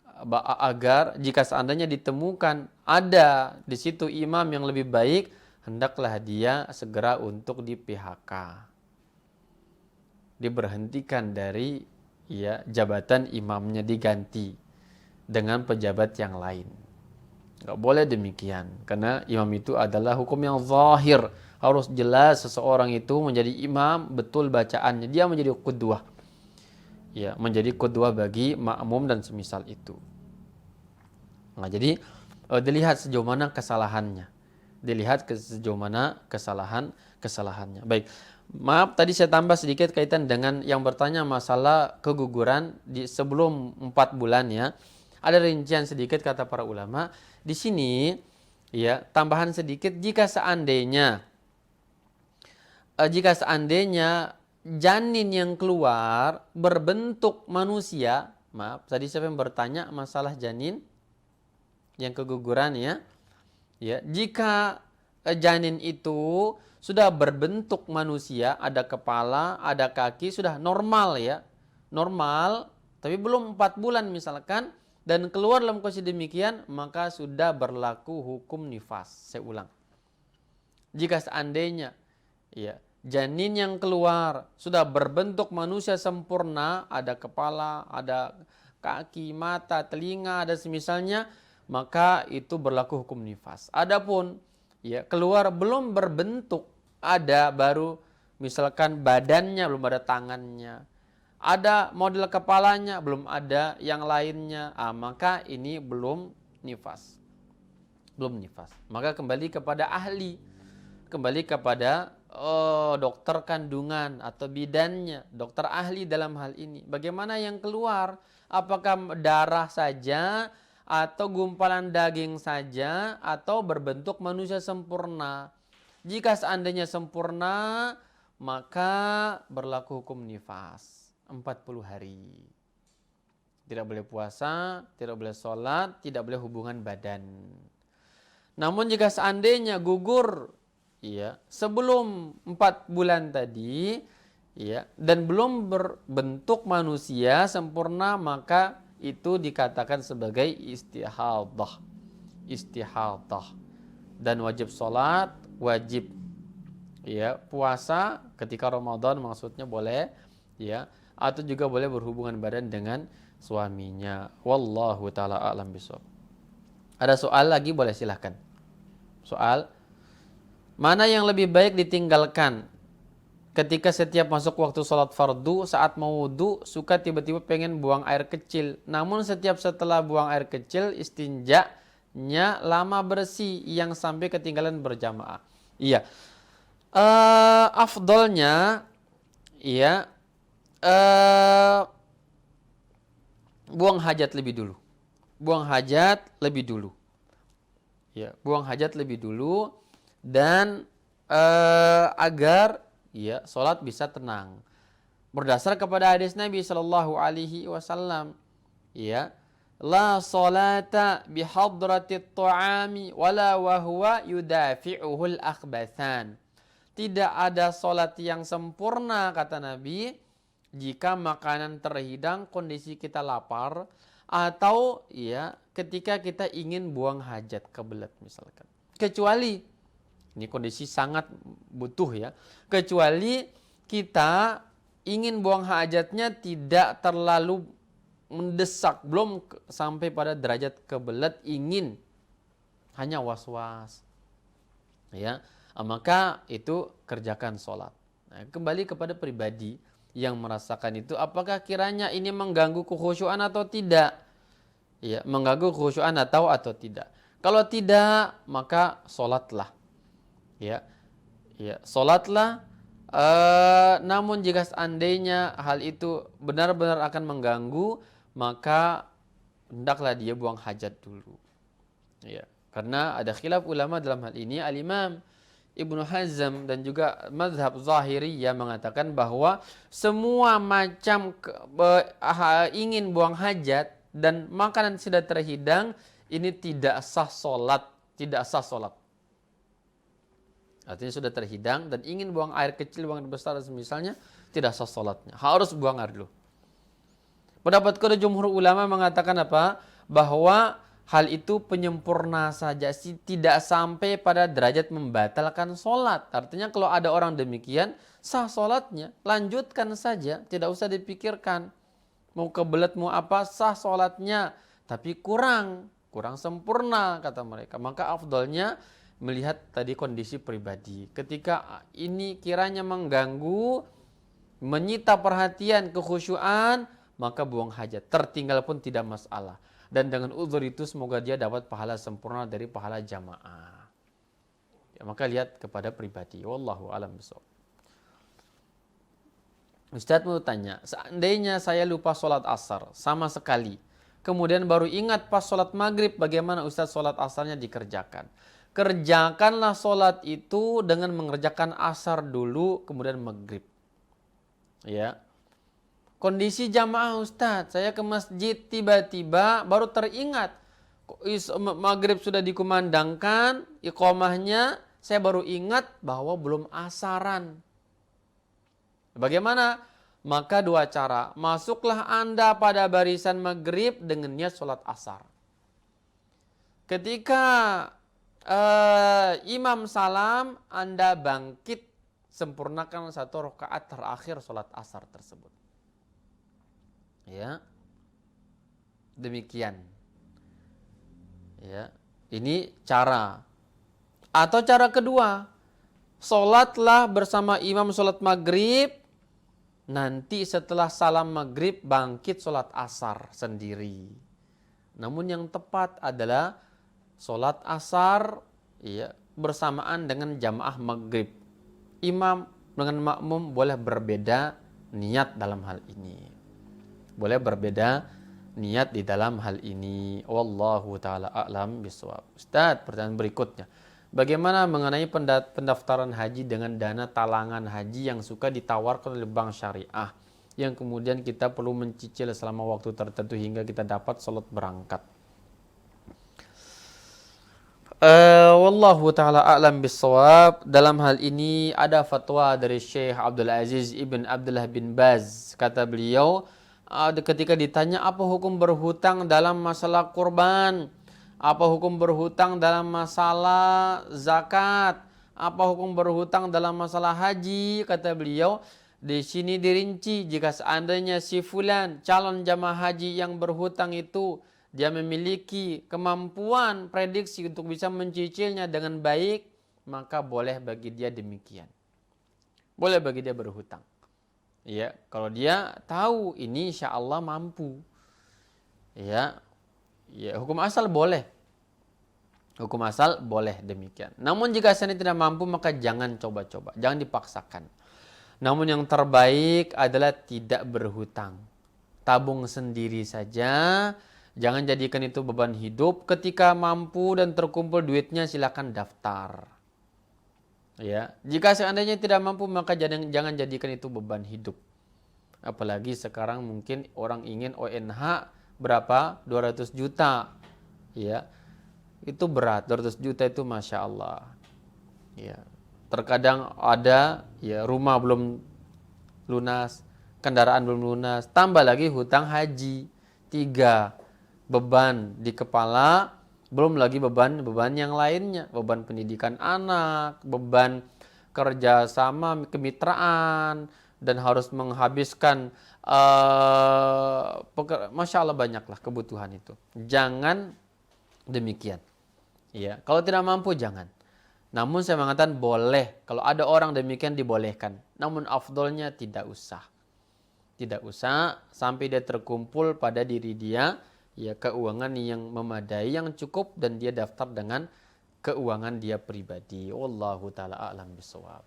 agar jika seandainya ditemukan ada di situ imam yang lebih baik, hendaklah dia segera untuk di PHK, diberhentikan dari ya jabatan imamnya, diganti dengan pejabat yang lain. Gak boleh demikian, karena imam itu adalah hukum yang zahir, harus jelas seseorang itu menjadi imam, betul bacaannya, dia menjadi qudwah, ya, menjadi qudwah bagi makmum dan semisal itu. Nah, jadi dilihat sejauh mana kesalahannya, dilihat sejauh mana kesalahannya. Baik, Maaf, tadi saya tambah sedikit kaitan dengan yang bertanya masalah keguguran di sebelum 4 bulan ya. Ada rincian sedikit kata para ulama. Di sini ya, tambahan sedikit jika seandainya janin yang keluar berbentuk manusia, maaf, tadi siapa yang bertanya masalah janin yang keguguran ya. Ya, jika janin itu sudah berbentuk manusia, ada kepala, ada kaki, sudah normal ya. Normal, tapi belum 4 bulan misalkan, dan keluar dalam kondisi demikian, maka sudah berlaku hukum nifas. Saya ulang. Jika seandainya ya, janin yang keluar sudah berbentuk manusia sempurna, ada kepala, ada kaki, mata, telinga, ada semisalnya, maka itu berlaku hukum nifas. Adapun ya keluar belum berbentuk, ada baru misalkan badannya belum ada tangannya, ada model kepalanya belum ada yang lainnya, maka ini belum nifas. Belum nifas. Maka kembali kepada ahli, kembali kepada dokter kandungan atau bidannya, dokter ahli dalam hal ini. Bagaimana yang keluar? Apakah darah saja, atau gumpalan daging saja, atau berbentuk manusia sempurna? Jika seandainya sempurna, maka berlaku hukum nifas 40 hari. Tidak boleh puasa, tidak boleh sholat, tidak boleh hubungan badan. Namun jika seandainya gugur ya sebelum 4 bulan tadi ya, dan belum berbentuk manusia sempurna, maka itu dikatakan sebagai istihadah. Istihadah. Dan wajib sholat, wajib ya puasa ketika Ramadan maksudnya boleh ya, atau juga boleh berhubungan badan dengan suaminya. Wallahu taala a'lam bishawab. Ada soal lagi, boleh silahkan. Soal, mana yang lebih baik ditinggalkan ketika setiap masuk waktu sholat fardu, saat mau wudu suka tiba-tiba pengen buang air kecil, namun setiap setelah buang air kecil istinjanya lama bersih yang sampai ketinggalan berjamaah? Iya, afdolnya iya buang hajat lebih dulu. Buang hajat lebih dulu. Ya, buang hajat lebih dulu dan agar ya salat bisa tenang. Berdasar kepada hadis Nabi sallallahu alaihi wasallam, ya, la salata bi hadratit ta'ami wala wa huwa yudafi'uhul akhbathan. Tidak ada salat yang sempurna kata Nabi jika makanan terhidang kondisi kita lapar, atau ya ketika kita ingin buang hajat kebelet misalkan. Kecuali ini kondisi sangat butuh ya. Kecuali kita ingin buang hajatnya tidak terlalu mendesak, belum sampai pada derajat kebelet ingin, hanya was-was. Ya, maka itu kerjakan sholat. Nah, kembali kepada pribadi yang merasakan itu, apakah kiranya ini mengganggu kekhusyuan atau tidak? Ya, mengganggu kekhusyuan atau tidak. Kalau tidak, maka sholatlah. Ya, sholatlah. Namun jika seandainya hal itu benar-benar akan mengganggu, maka hendaklah dia buang hajat dulu. Ya, karena ada khilaf ulama dalam hal ini. Al-Imam Ibnu Hazm dan juga mazhab Zahiriyah mengatakan bahwa semua macam ingin buang hajat dan makanan sudah terhidang, ini tidak sah sholat, tidak sah sholat. Artinya sudah terhidang dan ingin buang air kecil, buang air besar misalnya, tidak sah sholatnya. Harus buang air dulu. Pendapat kedua jumhur ulama mengatakan apa? Bahwa hal itu penyempurna saja, tidak sampai pada derajat membatalkan sholat. Artinya kalau ada orang demikian, sah sholatnya, lanjutkan saja, tidak usah dipikirkan. Mau kebelet, mau apa, sah sholatnya. Tapi kurang sempurna kata mereka. Maka afdolnya melihat tadi kondisi pribadi. Ketika ini kiranya mengganggu, menyita perhatian, kekhusyuan, maka buang hajat. Tertinggal pun tidak masalah. Dan dengan uzur itu semoga dia dapat pahala sempurna dari pahala jamaah. Ya, maka lihat kepada pribadi. Wallahu a'lam bishawab. Ustadz mau tanya, seandainya saya lupa sholat asar sama sekali, kemudian baru ingat pas sholat maghrib, bagaimana Ustadz sholat asarnya dikerjakan? Kerjakanlah sholat itu dengan mengerjakan asar dulu, kemudian maghrib. Ya, kondisi jamaah Ustadz, saya ke masjid tiba-tiba baru teringat maghrib sudah dikumandangkan, iqamahnya, saya baru ingat bahwa belum asaran. Bagaimana? Maka dua cara. Masuklah Anda pada barisan maghrib dengan niat sholat asar. Ketika imam salam, Anda bangkit, sempurnakan 1 rakaat terakhir sholat asar tersebut. Ya, demikian. Ya, ini cara. Atau cara kedua, sholatlah bersama imam sholat maghrib, nanti setelah salam maghrib bangkit sholat asar sendiri. Namun yang tepat adalah sholat asar ya, bersamaan dengan jamaah maghrib. Imam dengan makmum boleh berbeda niat dalam hal ini. Boleh berbeda niat di dalam hal ini. Wallahu ta'ala a'lam bishawab. Ustaz, pertanyaan berikutnya. Bagaimana mengenai pendaftaran haji dengan dana talangan haji yang suka ditawarkan oleh bank syariah, yang kemudian kita perlu mencicil selama waktu tertentu hingga kita dapat slot berangkat? Wallahu ta'ala a'lam bishawab. Dalam hal ini ada fatwa dari Syekh Abdul Aziz Ibn Abdullah bin Baz. Kata beliau, ketika ditanya apa hukum berhutang dalam masalah kurban, apa hukum berhutang dalam masalah zakat, apa hukum berhutang dalam masalah haji, kata beliau, di sini dirinci jika seandainya si fulan calon jamaah haji yang berhutang itu dia memiliki kemampuan prediksi untuk bisa mencicilnya dengan baik, maka boleh bagi dia demikian. Boleh bagi dia berhutang. Ya, kalau dia tahu ini insya Allah mampu. Ya, hukum asal boleh. Hukum asal boleh demikian. Namun jika saya tidak mampu maka jangan coba-coba, jangan dipaksakan. Namun yang terbaik adalah tidak berhutang. Tabung sendiri saja, jangan jadikan itu beban hidup. Ketika mampu dan terkumpul duitnya silakan daftar. Ya, jika seandainya tidak mampu maka jangan jadikan itu beban hidup. Apalagi sekarang mungkin orang ingin ONH berapa? 200 juta. Ya. Itu berat, 200 juta itu Masya Allah. Ya. Terkadang ada ya rumah belum lunas, kendaraan belum lunas, tambah lagi hutang haji. 3 beban di kepala, belum lagi beban yang lainnya, beban pendidikan anak, beban kerja sama kemitraan, dan harus menghabiskan Masya Allah banyaklah kebutuhan itu. Jangan demikian. Ya, kalau tidak mampu jangan. Namun saya mengatakan boleh, kalau ada orang demikian dibolehkan. Namun afdolnya tidak usah. Tidak usah sampai dia terkumpul pada diri dia ya keuangan yang memadai, yang cukup, dan dia daftar dengan keuangan dia pribadi. Wallahu ta'ala a'lam bishawab.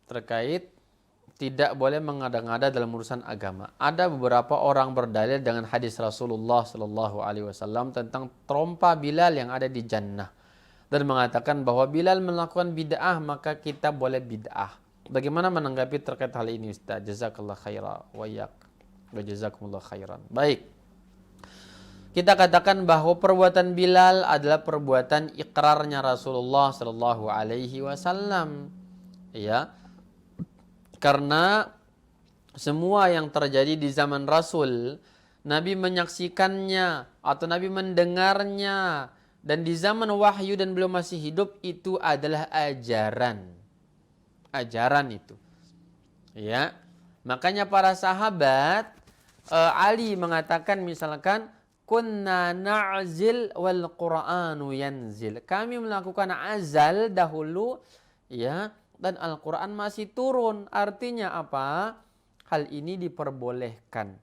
Terkait tidak boleh mengada-ngada dalam urusan agama. Ada beberapa orang berdalil dengan hadis Rasulullah Shallallahu Alaihi Wasallam tentang trompa Bilal yang ada di Jannah dan mengatakan bahwa Bilal melakukan bid'ah maka kita boleh bid'ah. Bagaimana menanggapi terkait hal ini Ustaz? Jazakallah khairan wa yak. Wa jazakumullah khairan. Baik. Kita katakan bahwa perbuatan Bilal adalah perbuatan ikrarnya Rasulullah Shallallahu Alaihi Wasallam. Ya. Karena semua yang terjadi di zaman Rasul, Nabi menyaksikannya atau Nabi mendengarnya, dan di zaman wahyu dan belum masih hidup itu adalah ajaran. Ajaran itu. Ya. Makanya para sahabat Ali mengatakan misalkan kunna na'zil wal Qur'anu yanzil. Kami melakukan azal dahulu ya, dan Al-Quran masih turun. Artinya apa? Hal ini diperbolehkan.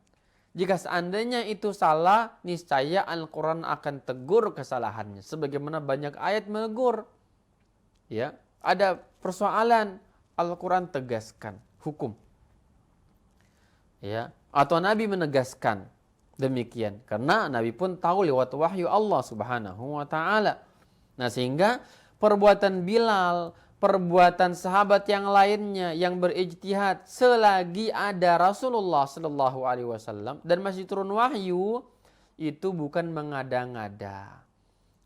Jika seandainya itu salah, niscaya Al-Quran akan tegur kesalahannya. Sebagaimana banyak ayat menegur. Ya, ada persoalan. Al-Quran tegaskan hukum. Ya, atau Nabi menegaskan demikian. Karena Nabi pun tahu lewat wahyu Allah Subhanahu wa taala. Nah, sehingga perbuatan Bilal, perbuatan sahabat yang lainnya yang berijtihad selagi ada Rasulullah sallallahu alaihi wasallam dan masih turun wahyu, itu bukan mengada-ngada.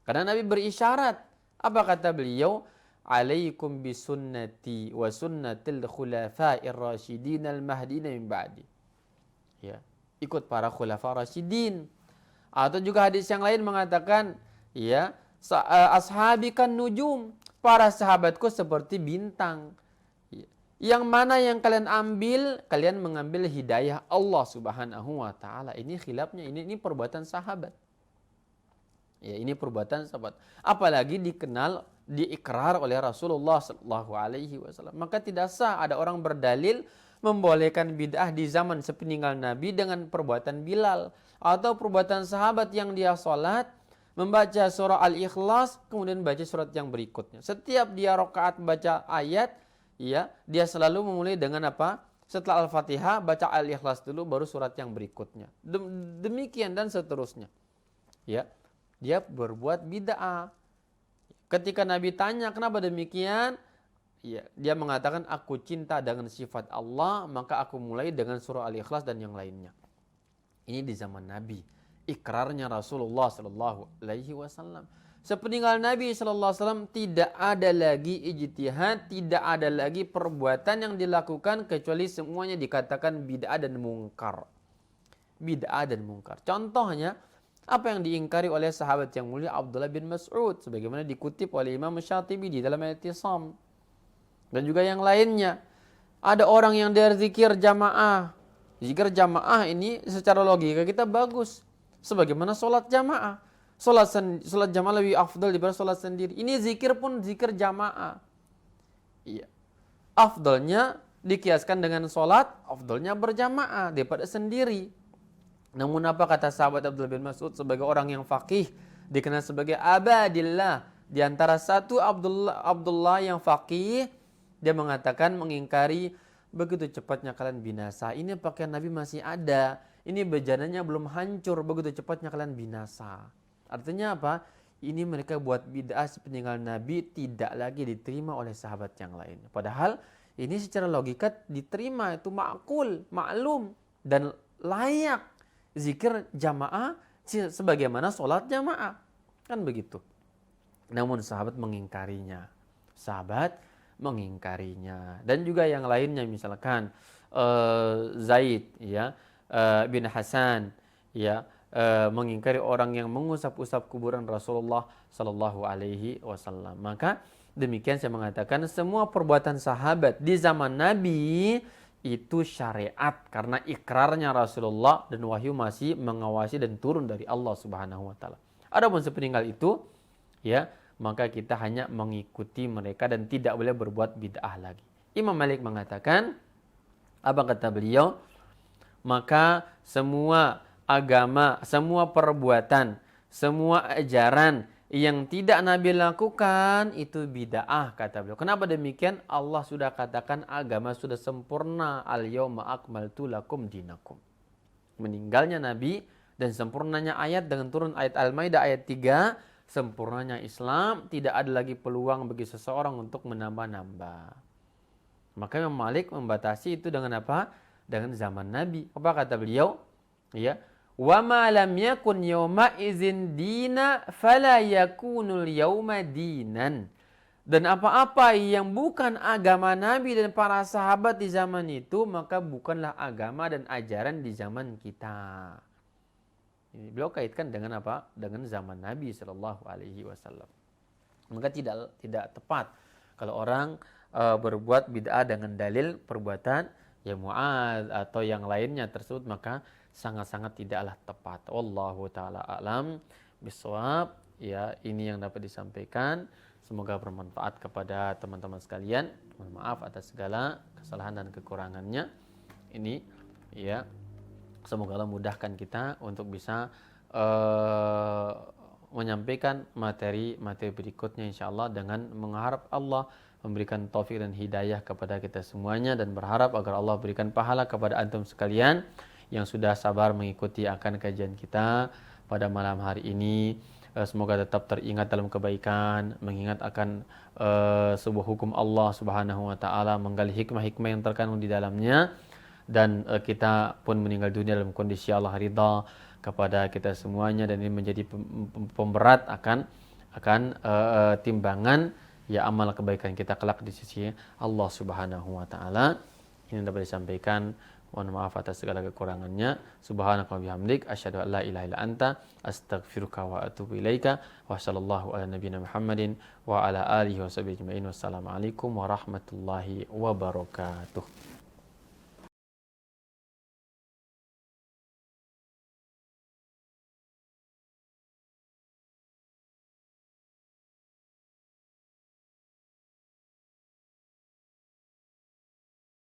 Karena Nabi berisyarat. Apa kata beliau? Alaikum bisunnati wa sunnatil khulafa'ir rasyidin al-mahdina min ba'di. Ya, ikut para khulafa rasyidin. Atau juga hadis yang lain mengatakan, ya, ashabi kan nujum, para sahabatku seperti bintang. Yang mana yang kalian ambil, kalian mengambil hidayah Allah Subhanahu wa taala. Ini khilafnya, ini perbuatan sahabat. Ya, ini perbuatan sahabat. Apalagi dikenal, diikrar oleh Rasulullah sallallahu alaihi wasallam. Maka tidak sah ada orang berdalil membolehkan bid'ah di zaman sepeninggal Nabi dengan perbuatan Bilal atau perbuatan sahabat yang dia salat membaca surah Al-Ikhlas kemudian baca surat yang berikutnya. Setiap dia rakaat baca ayat, ya, dia selalu memulai dengan apa? Setelah Al-Fatihah baca Al-Ikhlas dulu baru surat yang berikutnya. Demikian dan seterusnya. Ya, dia berbuat bid'ah. Ketika Nabi tanya kenapa demikian, ya, dia mengatakan aku cinta dengan sifat Allah, maka aku mulai dengan surah Al-Ikhlas dan yang lainnya. Ini di zaman Nabi, ikrarnya Rasulullah sallallahu alaihi wasallam. Sepeninggal Nabi sallallahu alaihi wasallam tidak ada lagi ijtihad, tidak ada lagi perbuatan yang dilakukan kecuali semuanya dikatakan bid'ah dan mungkar. Bid'ah dan mungkar. Contohnya apa yang diingkari oleh sahabat yang mulia Abdullah bin Mas'ud sebagaimana dikutip oleh Imam Syatibi di dalam I'tisam. Dan juga yang lainnya. Ada orang yang dia zikir jamaah. Zikir jamaah ini secara logika kita bagus. Sebagaimana sholat jamaah. Sholat jamaah lebih afdal daripada sholat sendiri. Ini zikir pun zikir jamaah. Iya. Afdalnya dikiaskan dengan sholat, afdalnya berjamaah daripada sendiri. Namun apa kata sahabat Abdullah bin Mas'ud sebagai orang yang faqih, dikenal sebagai abadillah. Di antara satu Abdullah yang faqih, dia mengatakan mengingkari begitu cepatnya kalian binasa. Ini pakaian Nabi masih ada. Ini bejananya belum hancur. Begitu cepatnya kalian binasa. Artinya apa? Ini mereka buat bid'ah sepeninggal Nabi tidak lagi diterima oleh sahabat yang lain. Padahal ini secara logika diterima. Itu ma'kul, maklum. Dan layak zikir jamaah sebagaimana sholat jamaah. Kan begitu. Namun sahabat mengingkarinya. Dan juga yang lainnya misalkan Zaid ya bin Hasan ya mengingkari orang yang mengusap-usap kuburan Rasulullah sallallahu alaihi wasallam. Maka demikian saya mengatakan semua perbuatan sahabat di zaman Nabi itu syariat karena ikrarnya Rasulullah dan wahyu masih mengawasi dan turun dari Allah Subhanahu wa taala. Adapun sepeninggal itu ya maka kita hanya mengikuti mereka dan tidak boleh berbuat bid'ah lagi. Imam Malik mengatakan, apa kata beliau? Maka semua agama, semua perbuatan, semua ajaran yang tidak Nabi lakukan itu bid'ah kata beliau. Kenapa demikian? Allah sudah katakan agama sudah sempurna. Al-yawma akmaltu lakum dinakum. Meninggalnya Nabi dan sempurnanya ayat dengan turun ayat Al-Maidah ayat 3. Sempurnanya Islam, tidak ada lagi peluang bagi seseorang untuk menambah-nambah. Maka Imam Malik membatasi itu dengan apa? Dengan zaman Nabi. Apa kata beliau? Ya, wa ma lam yakun yawma idzin dina fala yakunul yawma dinan. Dan apa-apa yang bukan agama Nabi dan para sahabat di zaman itu, maka bukanlah agama dan ajaran di zaman kita. Ini beliau kaitkan dengan apa? Dengan zaman Nabi Shallallahu Alaihi Wasallam. Maka tidak tepat kalau orang berbuat bid'ah dengan dalil perbuatan ya Mu'adz atau yang lainnya tersebut, maka sangat-sangat tidaklah tepat. Wallahu taala a'lam bishawab. Ya, ini yang dapat disampaikan. Semoga bermanfaat kepada teman-teman sekalian. Mohon maaf atas segala kesalahan dan kekurangannya. Ini ya. Semoga Allah mudahkan kita untuk bisa menyampaikan materi berikutnya insyaallah dengan mengharap Allah memberikan taufik dan hidayah kepada kita semuanya, dan berharap agar Allah berikan pahala kepada antum sekalian yang sudah sabar mengikuti akan kajian kita pada malam hari ini. Semoga tetap teringat dalam kebaikan, mengingat akan sebuah hukum Allah Subhanahu wa taala, menggali hikmah-hikmah yang terkandung di dalamnya, dan kita pun meninggal dunia dalam kondisi Allah ridha kepada kita semuanya, dan ini menjadi pemberat akan timbangan ya amal kebaikan kita kelak di sisi Allah Subhanahu wa taala. Ini dapat disampaikan. Mohon maaf atas segala kekurangannya. Subhanaka wa bihamdik asyhadu an la ilaha illa anta astaghfiruka wa atubu ilaika. Wa sallallahu ala nabiyyina Muhammadin wa ala alihi wa sahbihi ajmain. Wassalamualaikum warahmatullahi wabarakatuh.